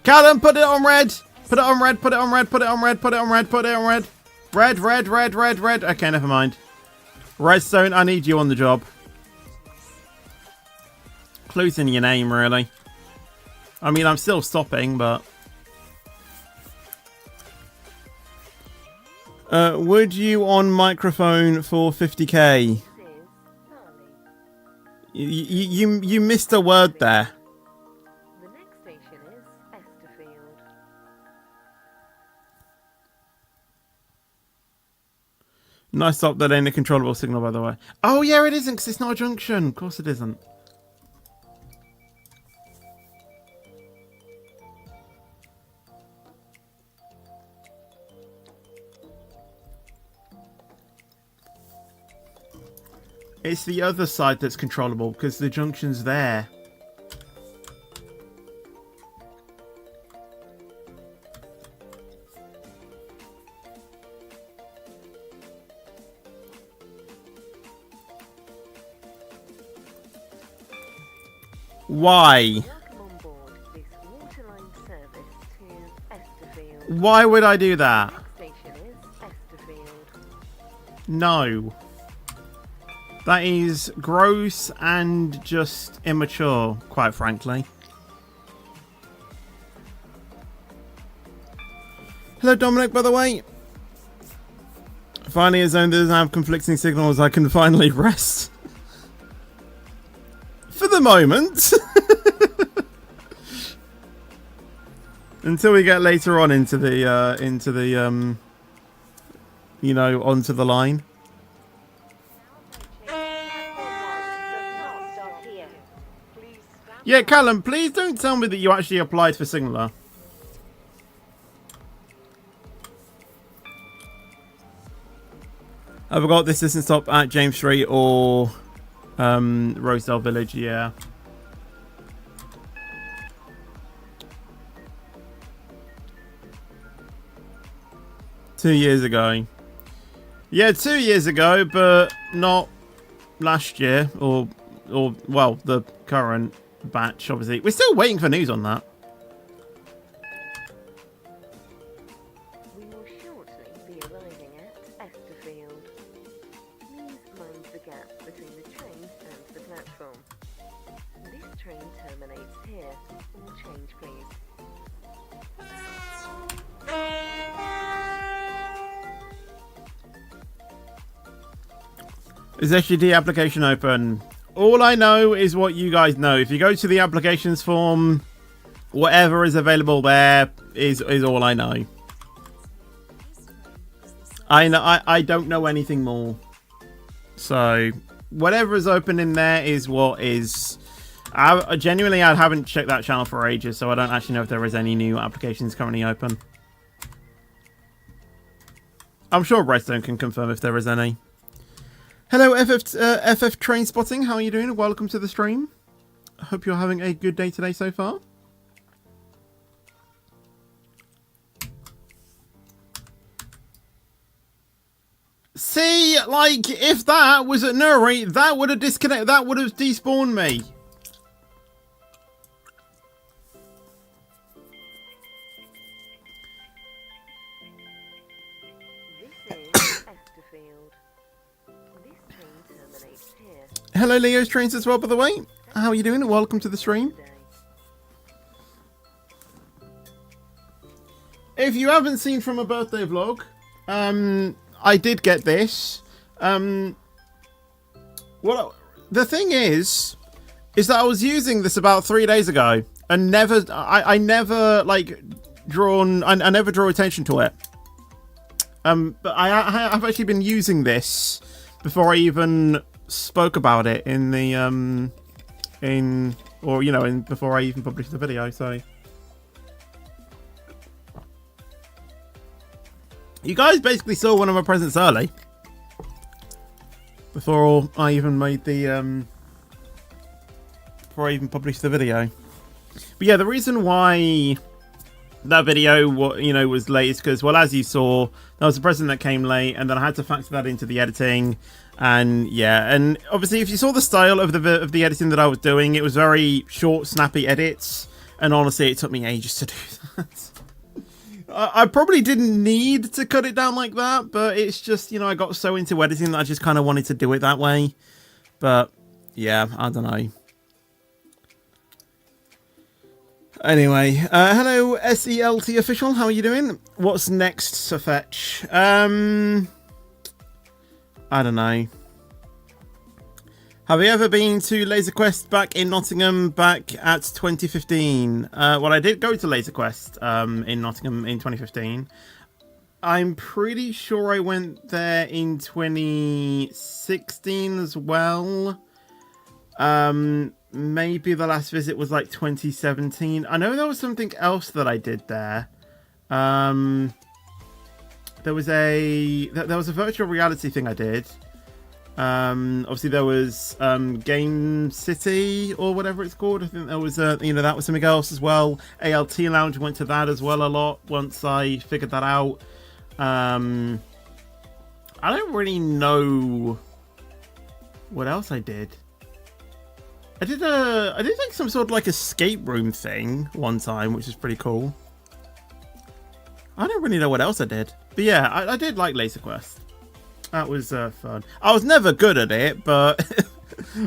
Callum, put it on red. Put it on red. Put it on red. Put it on red. Put it on red. Put it on red. Red, red, red, red, red. Okay, never mind. Redstone, I need you on the job. Clues in your name, really. I mean, I'm still stopping, but... would you on microphone for 50k? You missed a word there. The next station is Esterfield. Nice stop. That ain't a controllable signal, by the way. Oh yeah, it isn't, because it's not a junction. Of course it isn't. It's the other side that's controllable, because the junction's there. Why? Welcome on board this waterline service to Esterfield. Why would I do that? Next station is Esterfield. No. That is gross and just immature, quite frankly. Hello, Dominic, by the way. Finally, a zone that doesn't have conflicting signals, I can finally rest. For the moment. Until we get later on into the, you know, onto the line. Yeah, Callum, please don't tell me that you actually applied for Signaler. Have I got this distance stop at James Street or Rosedale Village? Yeah. Two years ago. Yeah, 2 years ago, but not last year or well, the current batch, obviously. We're still waiting for news on that. We will shortly be arriving at Esterfield. Please mind the gap between the train and the platform. This train terminates here. All change, please. Is SGD application open? All I know is what you guys know. If you go to the applications form, whatever is available there is all I know. I don't know anything more. So whatever is open in there is what is. I haven't checked that channel for ages, so I don't actually know if there is any new applications currently open. I'm sure Redstone can confirm if there is any. Hello, FF Train Spotting. How are you doing? Welcome to the stream. I hope you're having a good day today so far. See, like, if that was at Nuri, that would have disconnected. That would have despawned me. This is Esterfield. This train terminates here. Hello, Leo's Trains as well, by the way. How are you doing? Welcome to the stream. Today. If you haven't seen from a birthday vlog, I did get this. The thing is that I was using this about 3 days ago and never, I never like I never draw attention to it. But I've actually been using this before I even spoke about it in the before I even published the video. So you guys basically saw one of my presents early before I even made the before I even published the video. But yeah, the reason why that video, was late is because, well, as you saw, there was a present that came late, and then I had to factor that into the editing. And yeah, and obviously, if you saw the style of the editing that I was doing, it was very short, snappy edits, and honestly, it took me ages to do that. I probably didn't need to cut it down like that, but it's just, I got so into editing that I just kind of wanted to do it that way. But yeah, I don't know. Anyway, hello SELT official, how are you doing? What's next to fetch? I don't know. Have you ever been to Laser Quest back in Nottingham back at 2015? Well, I did go to Laser Quest in Nottingham in 2015. I'm pretty sure I went there in 2016 as well. Maybe the last visit was like 2017. I know there was something else that I did there. There was a virtual reality thing I did. Obviously there was Game City or whatever it's called. I think there was that was something else as well. ALT Lounge, went to that as well a lot once I figured that out. I don't really know what else I did. I did like some sort of like escape room thing one time, which is pretty cool. I don't really know what else I did, but yeah, I did like Laser Quest. That was fun. I was never good at it, but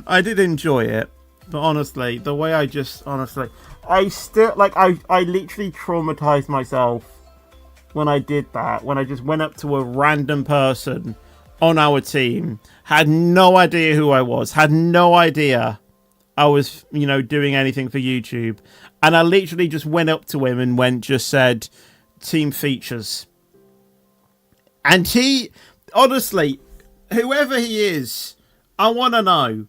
I did enjoy it. But honestly, the way I still I literally traumatized myself when I did that. When I just went up to a random person on our team, had no idea who I was, had no idea I was, doing anything for YouTube. And I literally just went up to him and said, team features. And he, honestly, whoever he is, I want to know.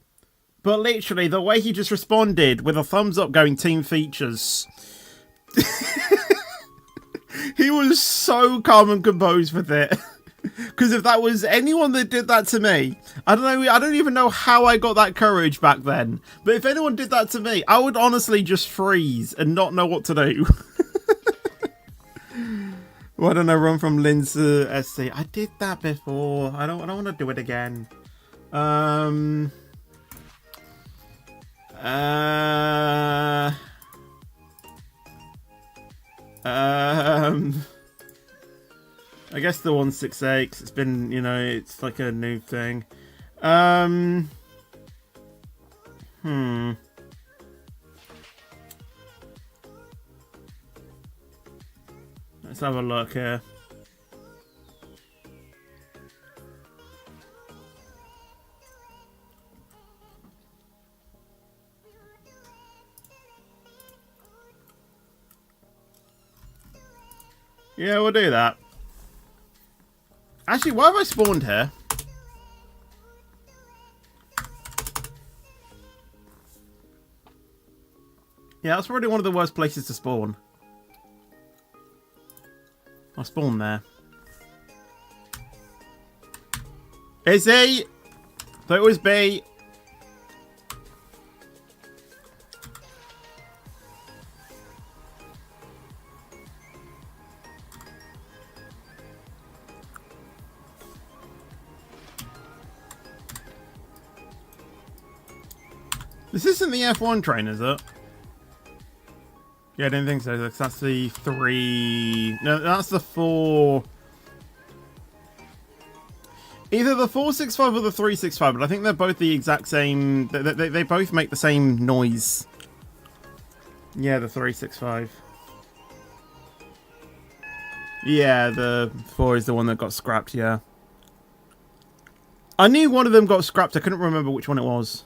But literally, the way he just responded with a thumbs up going team features. He was so calm and composed with it. Because if that was anyone that did that to me, I don't know, I don't even know how I got that courage back then. But if anyone did that to me, I would honestly just freeze and not know what to do. Why don't I run from Linz to SC? I did that before. I don't want to do it again. I guess the 168. It's been, it's like a new thing. Let's have a look here. Yeah, we'll do that. Actually, why have I spawned here? Yeah, that's probably one of the worst places to spawn. I'll spawn there. Is he? Thought it was B. This isn't the F1 train, is it? Yeah, I didn't think so. That's the 3... No, that's the 4... Either the 465 or the 365, but I think they're both the exact same... They both make the same noise. Yeah, the 365. Yeah, the 4 is the one that got scrapped, yeah. I knew one of them got scrapped. I couldn't remember which one it was.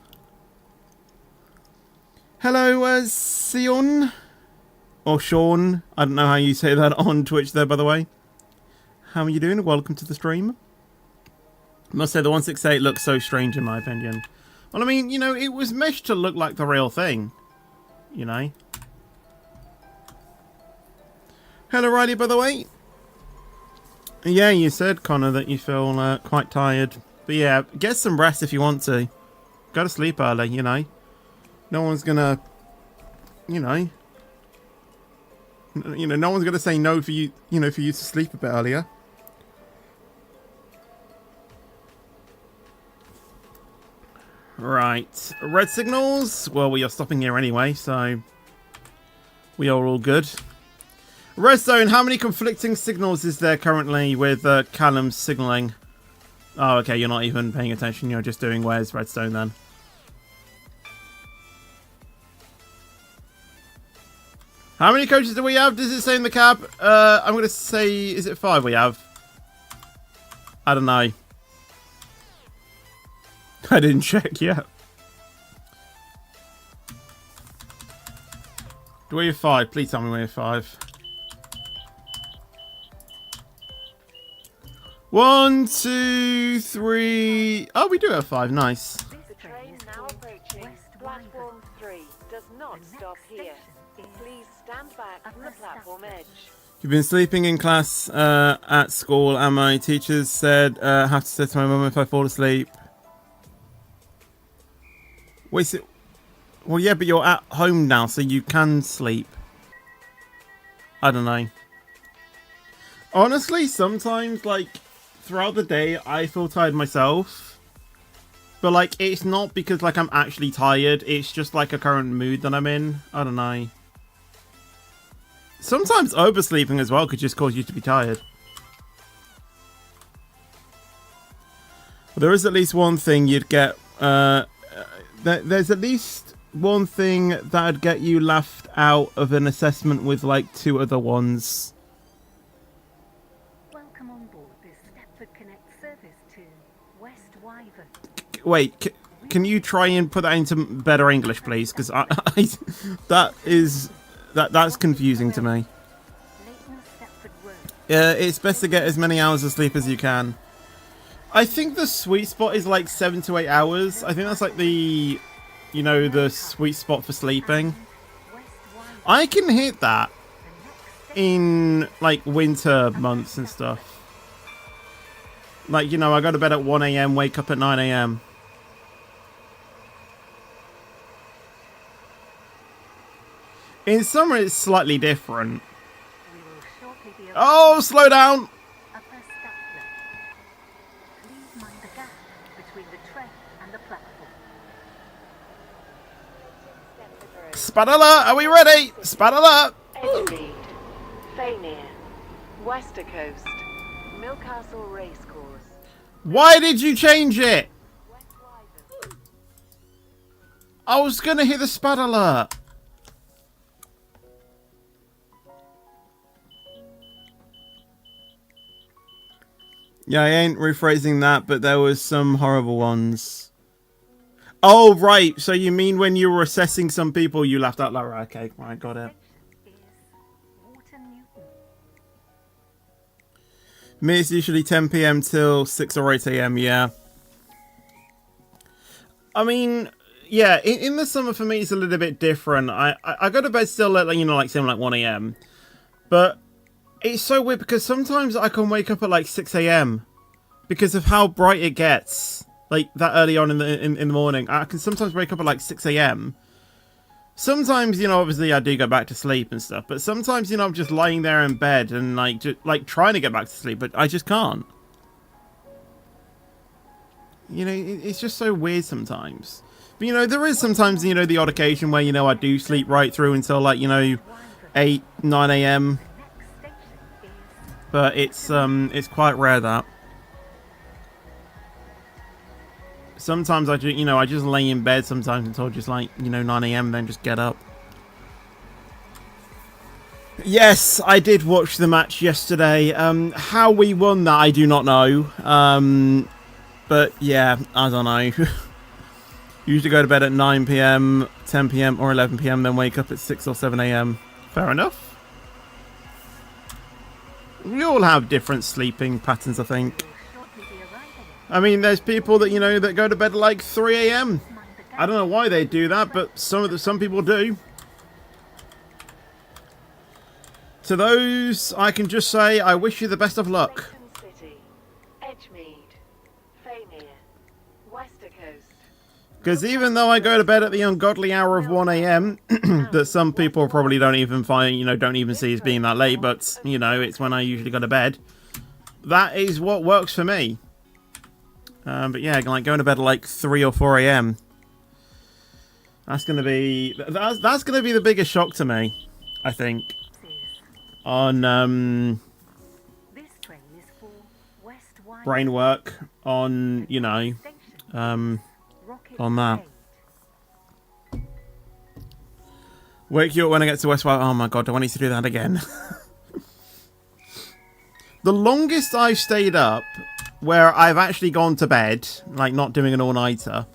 Hello, Sion. Or Sean. I don't know how you say that on Twitch there, by the way. How are you doing? Welcome to the stream. Must say the 168 looks so strange in my opinion. Well, I mean, you know, it was meshed to look like the real thing. You know. Hello, Riley, by the way. Yeah, you said, Connor, that you feel quite tired. But yeah, get some rest if you want to. Go to sleep early, you know. No one's gonna, you know, no one's gonna say no for you, for you to sleep a bit earlier. Right, red signals. Well, we are stopping here anyway, so we are all good. Redstone, how many conflicting signals is there currently with Callum's signaling? Oh, okay, you're not even paying attention. You're just doing where's redstone then. How many coaches do we have? Does it say in the cab? I'm going to say, is it 5 we have? I don't know. I didn't check yet. Do we have 5? Please tell me we have 5. 1, 2, 3. Oh, we do have 5. Nice. The train now approaching platform 3 does not stop here. Please stand back from the platform edge. You've been sleeping in class at school, and my teachers said I have to say to my mum if I fall asleep. Wait, so, well, yeah, but you're at home now, so you can sleep. I don't know. Honestly, sometimes, like, throughout the day, I feel tired myself. But, like, it's not because, like, I'm actually tired. It's just, like, a current mood that I'm in. I don't know. Sometimes oversleeping as well could just cause you to be tired. Well, there is at least one thing you'd get... there's at least one thing that'd get you laughed out of an assessment with, like, 2 other ones. Welcome on board this Stepford Connect service to West Wyvern. Wait, can you try and put that into better English, please? Because that's confusing to me. It's best to get as many hours of sleep as you can. I think the sweet spot is like 7 to 8 hours. I think that's like the, the sweet spot for sleeping. I can hit that in like winter months and stuff. Like, I go to bed at 1 AM, wake up at 9 AM. In summer, it's slightly different. Oh, slow down! Please mind the gap between the train and the platform. Spat alert! Are we ready? Spat alert! Edgemead, Faymere, Wester Coast, Millcastle Racecourse. Why did you change it? I was gonna hit the spat alert. Yeah, I ain't rephrasing that, but there was some horrible ones. Oh, right. So you mean when you were assessing some people, you laughed out loud? Right, okay, right, got it. Me, it's usually 10 PM till 6 or 8 AM, yeah. I mean, yeah, in the summer for me, it's a little bit different. I go to bed still at, like, say, like 1 AM. But it's so weird because sometimes I can wake up at like 6 AM because of how bright it gets. Like that early on in the morning, I can sometimes wake up at like 6 AM. Sometimes, obviously I do go back to sleep and stuff, but sometimes, I'm just lying there in bed and like trying to get back to sleep, but I just can't. It's just so weird sometimes. But there is sometimes, the odd occasion where, I do sleep right through until like, 8, 9 AM. But it's quite rare that. Sometimes I just lay in bed sometimes until just like, 9 AM and then just get up. Yes, I did watch the match yesterday. How we won that, I do not know. But yeah, I don't know. Usually go to bed at 9 PM, 10 PM or 11 PM, then wake up at 6 or 7 AM. Fair enough. We all have different sleeping patterns, I think. I mean, there's people that, you know, that go to bed at like 3 a.m. I don't know why they do that, but some people do. To those, I can just say, I wish you the best of luck. Lincoln City, Edgemead, Faymere, Wester Coast. Because even though I go to bed at the ungodly hour of 1 a.m., that some people probably don't even find, you know, don't even see as being that late, but, you know, it's when I usually go to bed. That is what works for me. But yeah, like going to bed at like 3 or 4 a.m. That's gonna be the biggest shock to me, I think. On This train is for West Wyvern brain work, on, you know, Rocket on that. Gate. Wake you up when I get to West Wyvern. Oh my god, do I need to do that again? The longest I've stayed up, where I've actually gone to bed, like not doing an all-nighter,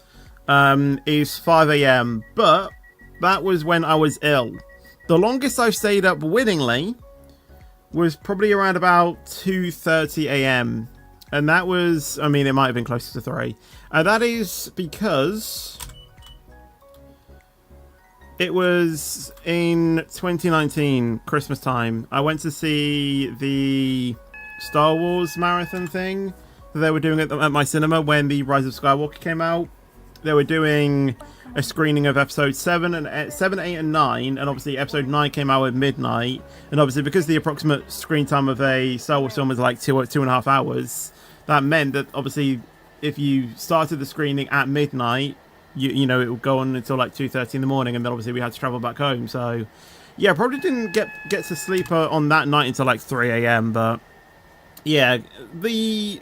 is 5 a.m. But that was when I was ill. The longest I've stayed up willingly was probably around about 2:30 a.m. And that was, I mean, it might have been closer to 3. And that is because it was in 2019, Christmas time. I went to see the Star Wars marathon thing that they were doing at my cinema when the Rise of Skywalker came out. They were doing a screening of episode 7, 8, and 9, and obviously episode 9 came out at midnight. And obviously, because the approximate screen time of a Star Wars film is like 2.5 hours, that meant that obviously, if you started the screening at midnight, you know, it would go on until like 2:30 in the morning, and then obviously we had to travel back home. So, yeah, probably didn't get to sleep on that night until like 3 a.m. But yeah, you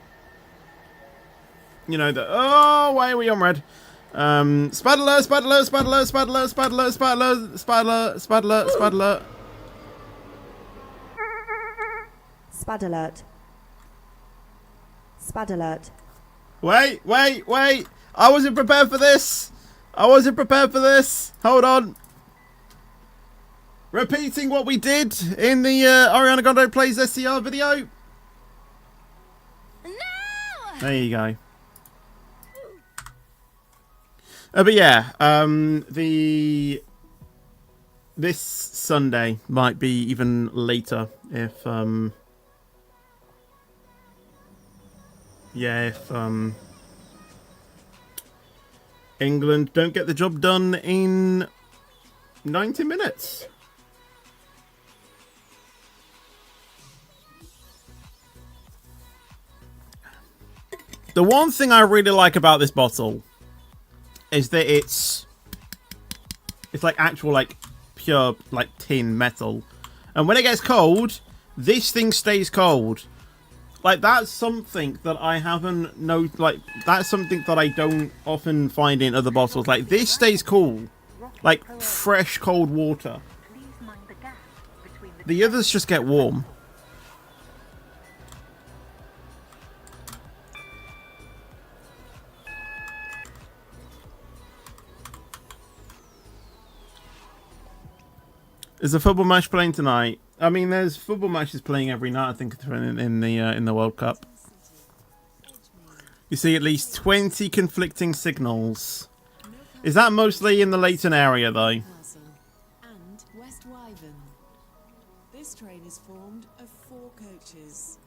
know, oh, why are we on red? Spad alert. Spad alert. Wait. I wasn't prepared for this. Hold on. Repeating what we did in the Ariana Grande Plays SCR video. No! There you go. But yeah, this Sunday might be even later if England don't get the job done in 90 minutes. The one thing I really like about this bottle is that it's like actual, like pure, like tin metal, and when it gets cold, this thing stays cold. Like, that's something that I haven't like, that's something that I don't often find in other bottles. Like, this stays cool, like fresh cold water. Please mind the gap between The others just get warm. Is the football match playing tonight? I mean, there's football matches playing every night, I think, in the World Cup. You see at least 20 conflicting signals. Is that mostly in the Leighton area, though? Castle and West Wyvern. This train is formed of 4 coaches.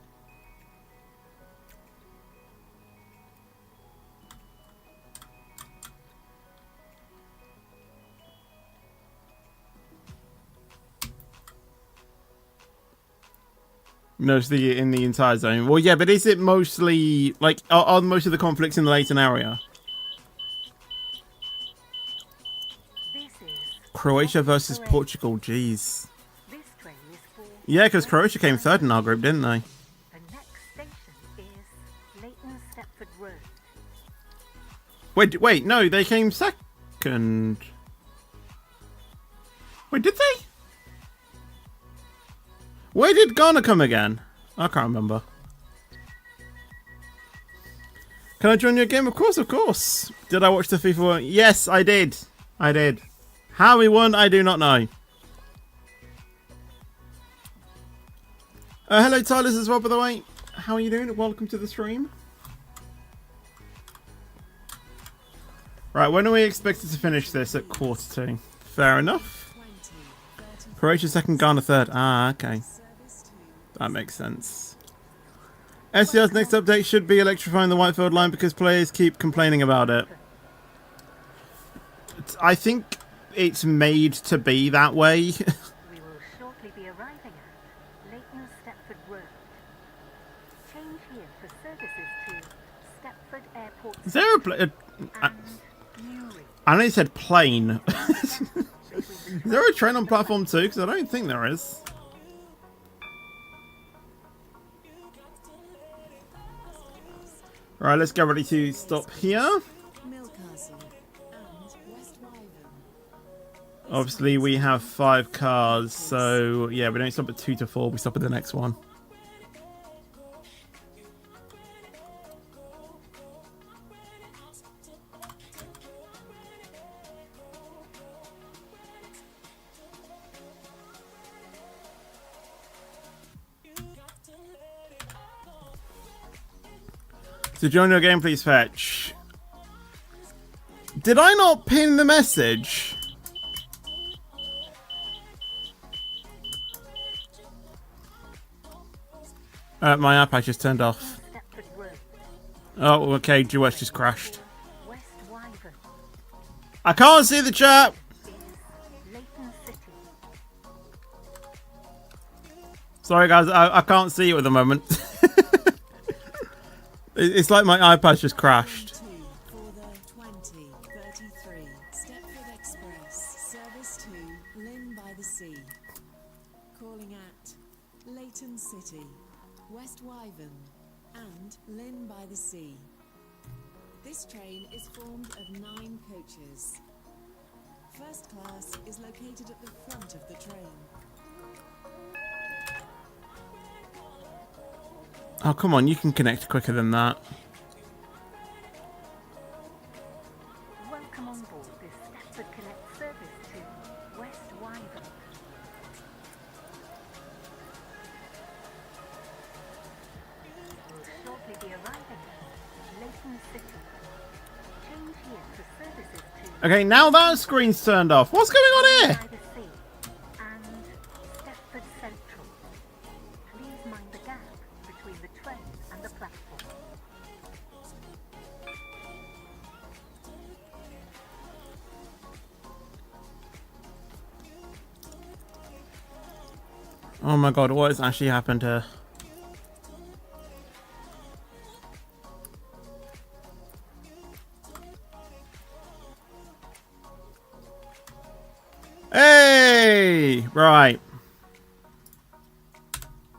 Mostly in the entire zone. Well, yeah, but is it mostly, like, are most of the conflicts in the Leighton area? This is Croatia versus Portugal, jeez. this train is for Yeah, because Croatia came third in our group, didn't they? the next station is Leighton Stepford Road. Wait, no, they came second. Wait, did they? Where did Ghana come again? I can't remember. Can I join your game? Of course. Did I watch the FIFA one? Yes, I did. How we won, I do not know. Hello, Tyler, as well, by the way. How are you doing? Welcome to the stream. Right, when are we expected to finish this? At 1:45. Fair enough. 20, 30, Croatia second, Ghana third. Ah, okay. service 2, That makes sense. SCR's next update should be electrifying the Whitefield line because players keep complaining about it. I think it's made to be that way. We will shortly be arriving at Leighton Stepford Road. Change here for services to Stepford Airport Is there a and Newry. I know you said plane. Between Is there a train on platform 2? Because I don't think there is. Right, let's get ready to stop here. Millcastle, and West Wyvern. Obviously, we have 5 cars, so yeah, we don't stop at 2 to 4. We stop at the next one. To join your game, please fetch. Did I not pin the message? My iPad just turned off. Stepford Road, Oh, okay, Duets just crashed. West Wyvern I can't see the chat! is Leighton City. Sorry guys, I can't see you at the moment. It's like my iPad's just crashed. 2 for the 2033 Stepford Express, service 2, Lynn by the Sea. Calling at Leighton City, West Wyvern, and Lynn by the Sea. This train is formed of 9 coaches. First class is located at the front of the train. Oh, come on, you can connect quicker than that. Welcome on board this Stepford Connect service to West Wyvern. We'll shortly be arriving at Leighton City. Change here for services to Okay, now that screen's turned off. What's going on here? by the Sea and Stepford Central. Please mind the gap between the train and the platform. Oh my god, what has actually happened here? Hey! Right.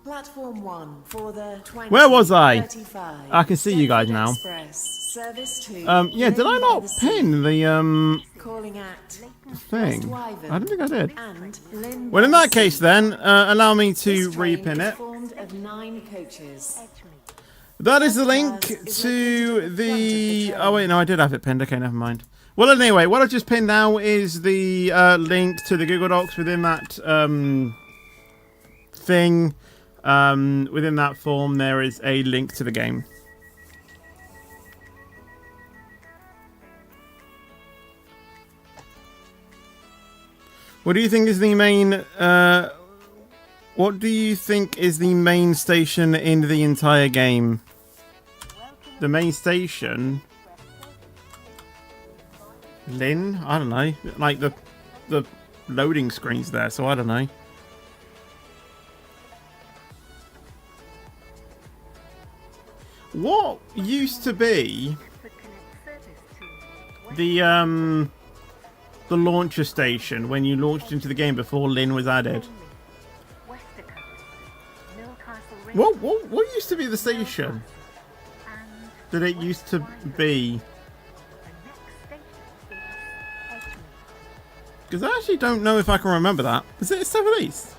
Platform 1 for the 20. Where was I? 35 I can see you guys Stepford now. Express, service 2. Yeah, did I Lynn by not the Sea. pin the Calling at thing? Wyvern. I don't think I did. And Lynn Well, in by that the case Sea. then, allow me This to train repin is it. formed of 9 coaches. That is the First link class is to located at the front of the... the Oh wait, no, I did have it pinned. Okay, never mind. Well, anyway, what I've just pinned now is the link to the Google Docs within that thing. Within that form, there is a link to the game. What do you think is the main... what do you think is the main station in the entire game? The main station? Lynn? I don't know. Like the loading screen's there, so I don't know. What used to be the launcher station when you launched into the game before Lynn was added? What used to be the station that it used to be? Because I actually don't know if I can remember that. Is it Stepford East?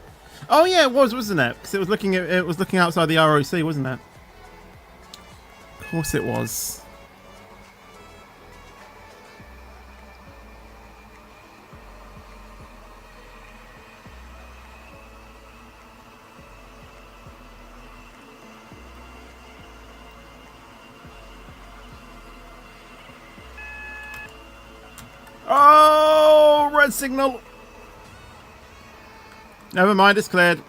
Oh yeah, it was, wasn't it? Because it was looking outside the ROC, wasn't it? Of course it was. Oh, red signal. Never mind, it's cleared.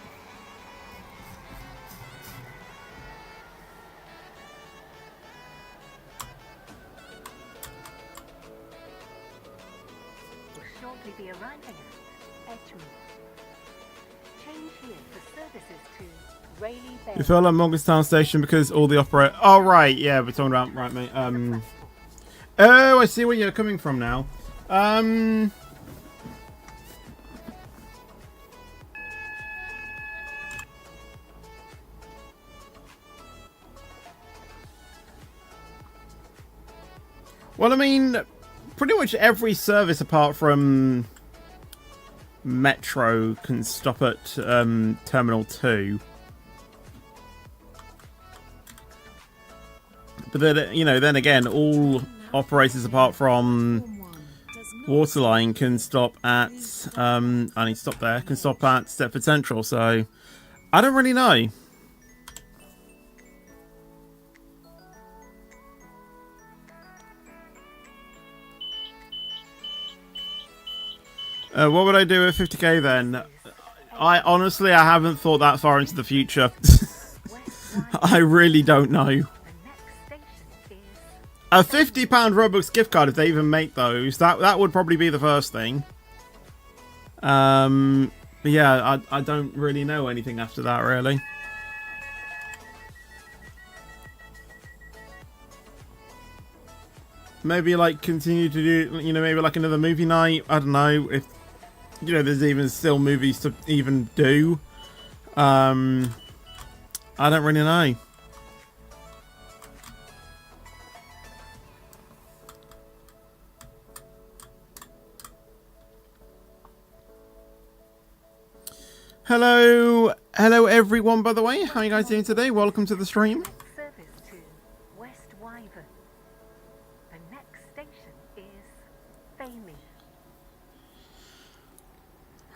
Will shortly be arriving at Edgemont. Change here for services to Rayleigh Bay. We fell at Morgantown Station because all the opera. Oh right, yeah, we're talking about right, mate. Oh, I see where you're coming from now. Well, I mean, pretty much every service apart from Metro can stop at Terminal 2. But then, you know, then again, all operators apart from Waterline can stop at, I need to stop there, can stop at Stepford Central, so I don't really know. What would I do at 50k then? I honestly, I haven't thought that far into the future. I really don't know. A £50 Roblox gift card, if they even make those, that would probably be the first thing. But yeah, I don't really know anything after that, really. Maybe like continue to do, you know, maybe like another movie night. I don't know if, you know, there's even still movies to even do. I don't really know. Hello everyone, by the way. How are you guys doing today? Welcome to the stream. Service to West Wyvern. The next station is Famey.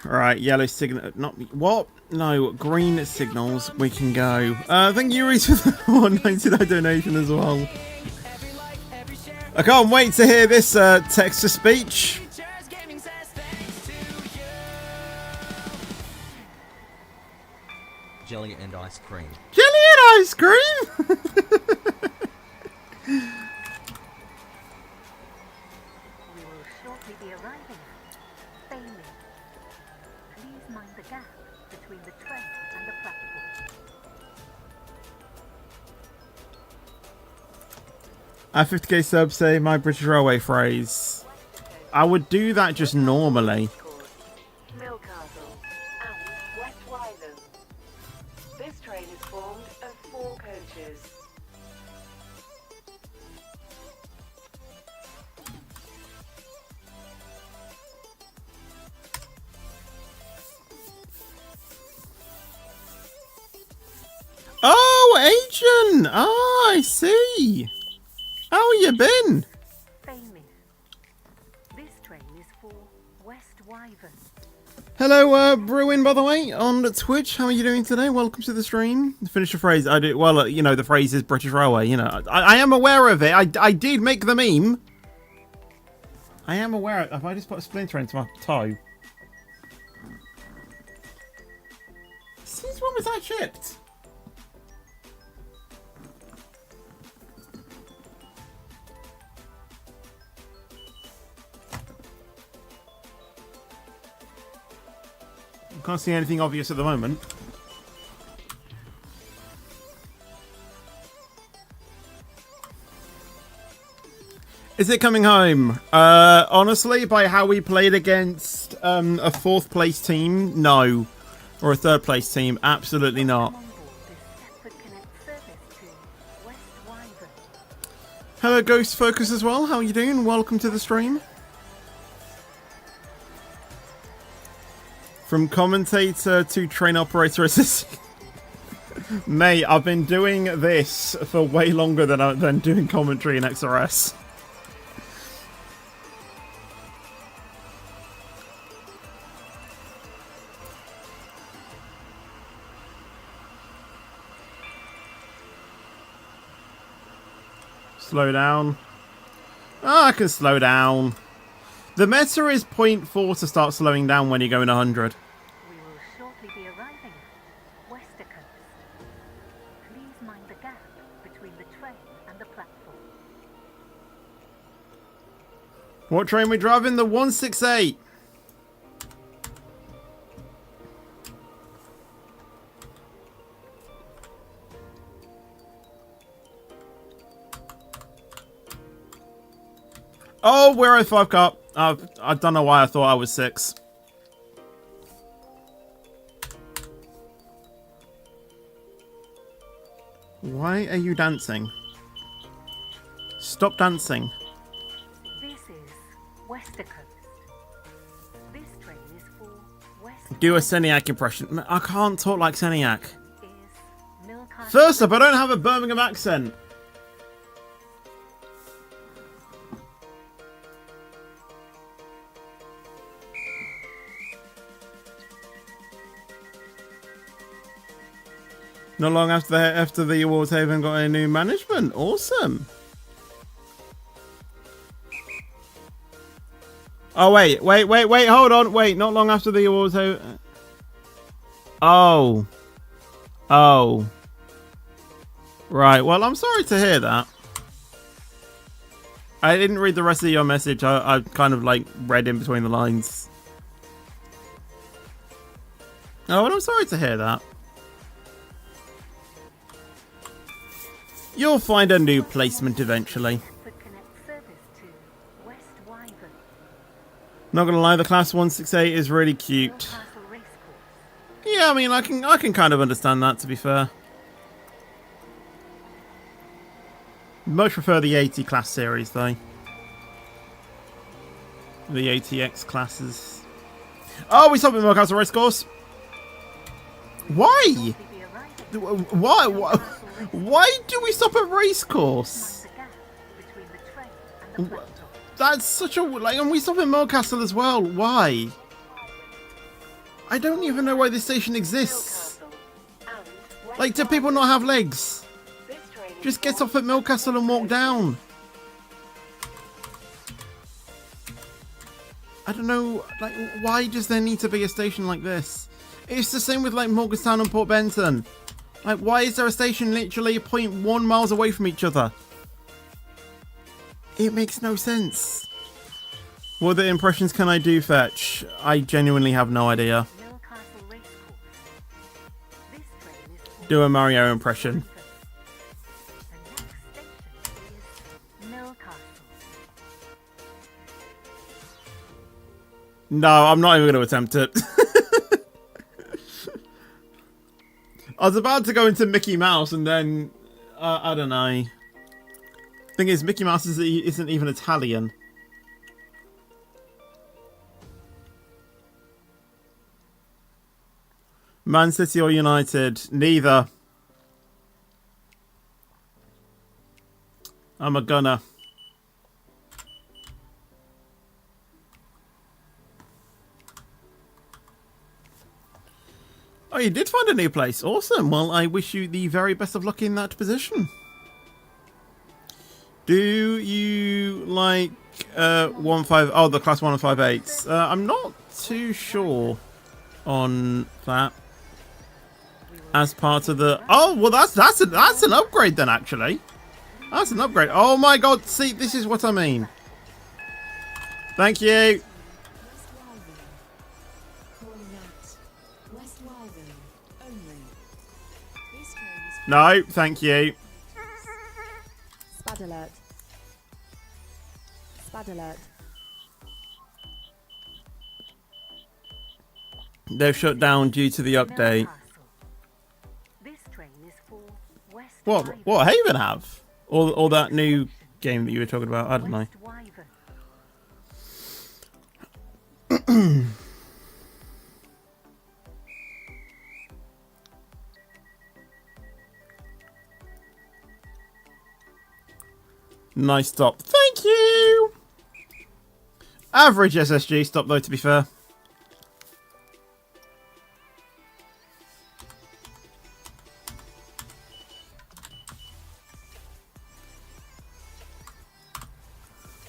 Right, yellow signal. Not what? No, green signals. We can go. Thank you, Reese, for the $1.99 donation as well. I can't wait to hear this text to speech. Jelly and ice cream. Jelly and ice cream. We will shortly be arriving at Famey. Please mind the gap between the train and the platform. At 50k sub, say my British Railway phrase. I would do that just normally. Millcastle and West Wyvern. This train is formed of 4 coaches. Oh, Agent! Oh, I see. How you been? Famous. This train is for West Wyvern. Hello, Bruin, by the way, on Twitch. How are you doing today? Welcome to the stream. Finish the phrase. I do. Well, you know, the phrase is British Railway. You know, I am aware of it. I did make the meme. I am aware. Have I just put a splinter into my toe? Since when was that chipped? Can't see anything obvious at the moment. Is it coming home? Honestly, by how we played against a 4th place team, no. Or a 3rd place team, absolutely not. Come on board this Stepford Connect service to West Wyvern. Hello, Ghost Focus as well. How are you doing? Welcome to the stream. From commentator to train operator assistant. Mate, I've been doing this for way longer than doing commentary in XRS. Slow down. Oh, I can slow down. The meta is 0.4 to start slowing down when you're going 100. We will shortly be arriving at Wester Coast. Please mind the gap between the train and the platform. What train we driving? The 168. Oh, we're 05 Cup. I don't know why I thought I was 6. Why are you dancing? Stop dancing. This is Wester Coast. This train is for West. Do a Seniac impression. I can't talk like Seniac. Is Milcastle. First up, I don't have a Birmingham accent. Not long after the awards, Haven got a new management. Awesome. Oh wait, hold on, wait. Not long after the awards, Haven. Oh. Right. Well, I'm sorry to hear that. I didn't read the rest of your message. I kind of like read in between the lines. Oh, well, I'm sorry to hear that. You'll find a new placement eventually. For connect service to West Wyvern. Not gonna lie, the class 168 is really cute. Milcastle Racecourse. Yeah, I mean, I can kind of understand that, to be fair. Much prefer the 80 class series, though. The 80X classes. Oh, we stopped at Milcastle Racecourse. Why? Be arriving Why do we stop at Racecourse? the gap between the train and the platform. That's such a... like, and we stop in Milcastle as well. Why? I don't even know why this station exists. Milcastle and West Like, do people not have legs? This train is Just get for off at Milcastle and walk down. I don't know, like, why does there need to be a station like this? It's the same with, like, Morgantown and Port Benton. Like, why is there a station literally 0.1 miles away from each other? It makes no sense. What the impressions can I do, Fetch? I genuinely have no idea. Milcastle Racecourse. This train is for Do a Mario impression. The next station is Milcastle. No, I'm not even going to attempt it. I was about to go into Mickey Mouse and then... I don't know. Thing is, Mickey Mouse isn't even Italian. Man City or United? Neither. I'm a gunner. Oh, you did find a new place. Awesome. Well, I wish you the very best of luck in that position. Do you like 1.5? Oh, the class 1.58. I'm not too sure on that. As part of the... oh, well, that's an upgrade then, actually. That's an upgrade. Oh my God! See, this is what I mean. Thank you. West Wyvern. Calling at West Wyvern only. This train is No, thank you. Spad alert. Spad alert. They've shut down due to the update. Milcastle. This train is for West What? Wyvern. What Haven have? Or that new game that you were talking about? I don't know. West Wyvern. Nice stop. Thank you. Average SSG stop though, to be fair.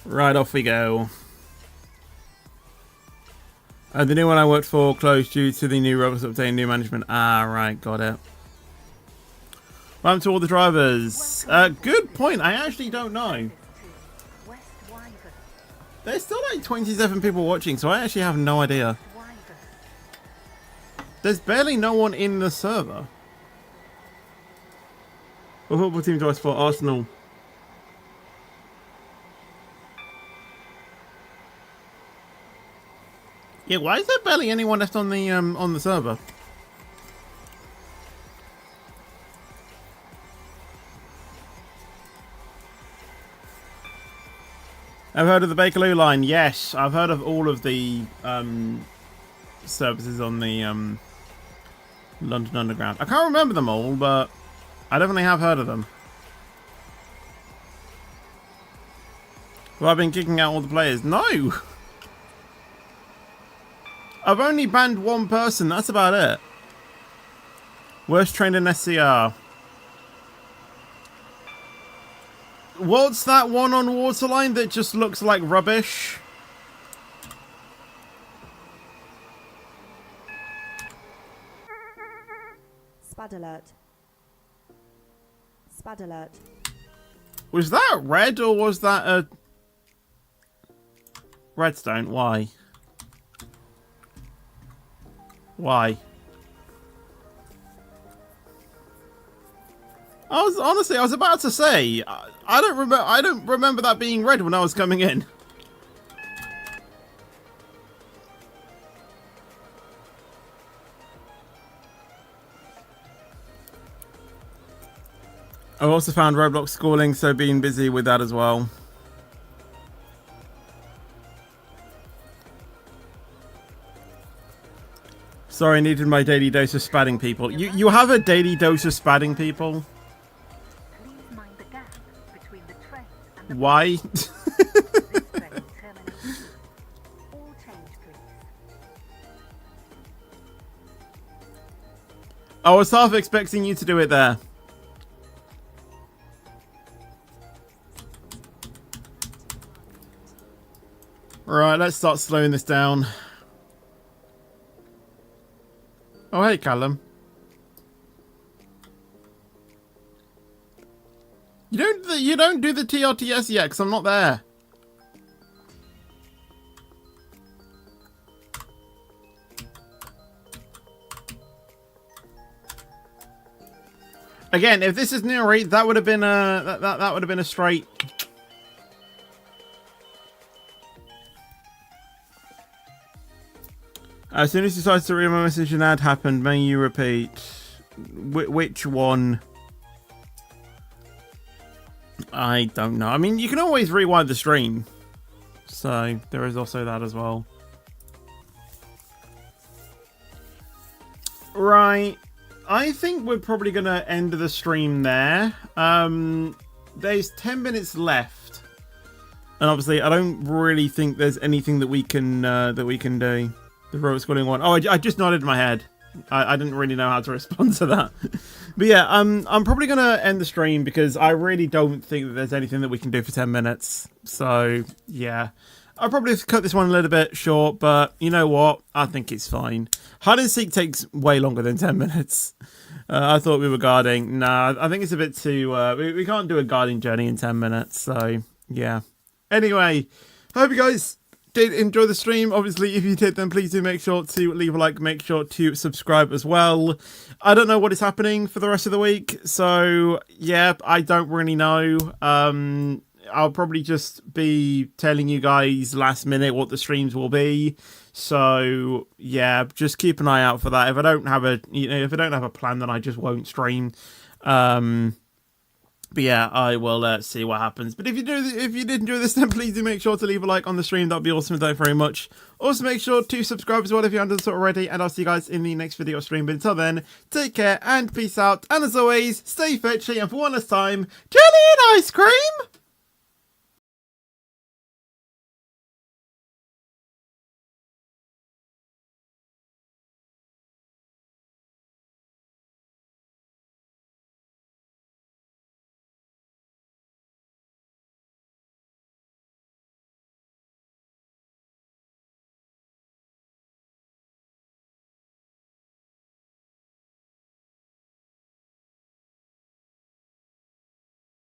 Right, off we go. The new one I worked for closed due to the new Roblox update and new management. Ah, right, got it. Welcome to all the drivers. Good point. I actually don't know. There's still like 27 people watching, so I actually have no idea. There's barely no one in the server. What football team do I support? Arsenal. Yeah, why is there barely anyone left on the server? I've heard of the Bakerloo line. Yes, I've heard of all of the services on the London Underground. I can't remember them all, but I definitely have heard of them. Have I been kicking out all the players? No! I've only banned one person, that's about it. Worst trained in SCR. What's that one on Waterline that just looks like rubbish? Spad alert. Spad alert. Was that red or was that a redstone? Why? Why? I was about to say, I don't remember that being red when I was coming in. I've also found Roblox schooling, so being busy with that as well. Sorry, I needed my daily dose of spadding people. You have a daily dose of spadding people? Please mind the gap between the train and the Why? This train terminates soon. All change, please. I was half expecting you to do it there. Right, let's start slowing this down. Oh, hey, Callum. You don't do the TRTS yet, because I'm not there. Again, if this is Nuri, that would have been a that would have been a straight. As soon as you decide to read my message, an ad happened. May you repeat? Which one? I don't know. I mean, you can always rewind the stream. So, there is also that as well. Right. I think we're probably going to end the stream there. There's 10 minutes left. And obviously, I don't really think there's anything that we can do. The Roblox Scr one. Oh, I just nodded my head. I didn't really know how to respond to that. But yeah, I'm probably going to end the stream because I really don't think that there's anything that we can do for 10 minutes. So, yeah. I'll probably cut this one a little bit short, but you know what? I think it's fine. Hide and seek takes way longer than 10 minutes. I thought we were guarding. Nah, I think it's a bit too... we can't do a guarding journey in 10 minutes, so yeah. Anyway, I hope you guys did enjoy the stream. Obviously, if you did, then please do make sure to leave a like, make sure to subscribe as well. I don't know what is happening for the rest of the week, so yeah, I don't really know. I'll probably just be telling you guys last minute what the streams will be. So yeah, just keep an eye out for that. If I don't have a plan, then I just won't stream. But yeah, I will see what happens. But if you did enjoy this, then please do make sure to leave a like on the stream. That'd be awesome. Thank you very much. Also, make sure to subscribe as well if you haven't done so already. And I'll see you guys in the next video or stream. But until then, take care and peace out. And as always, stay fetchy. And for one last time, jelly and ice cream.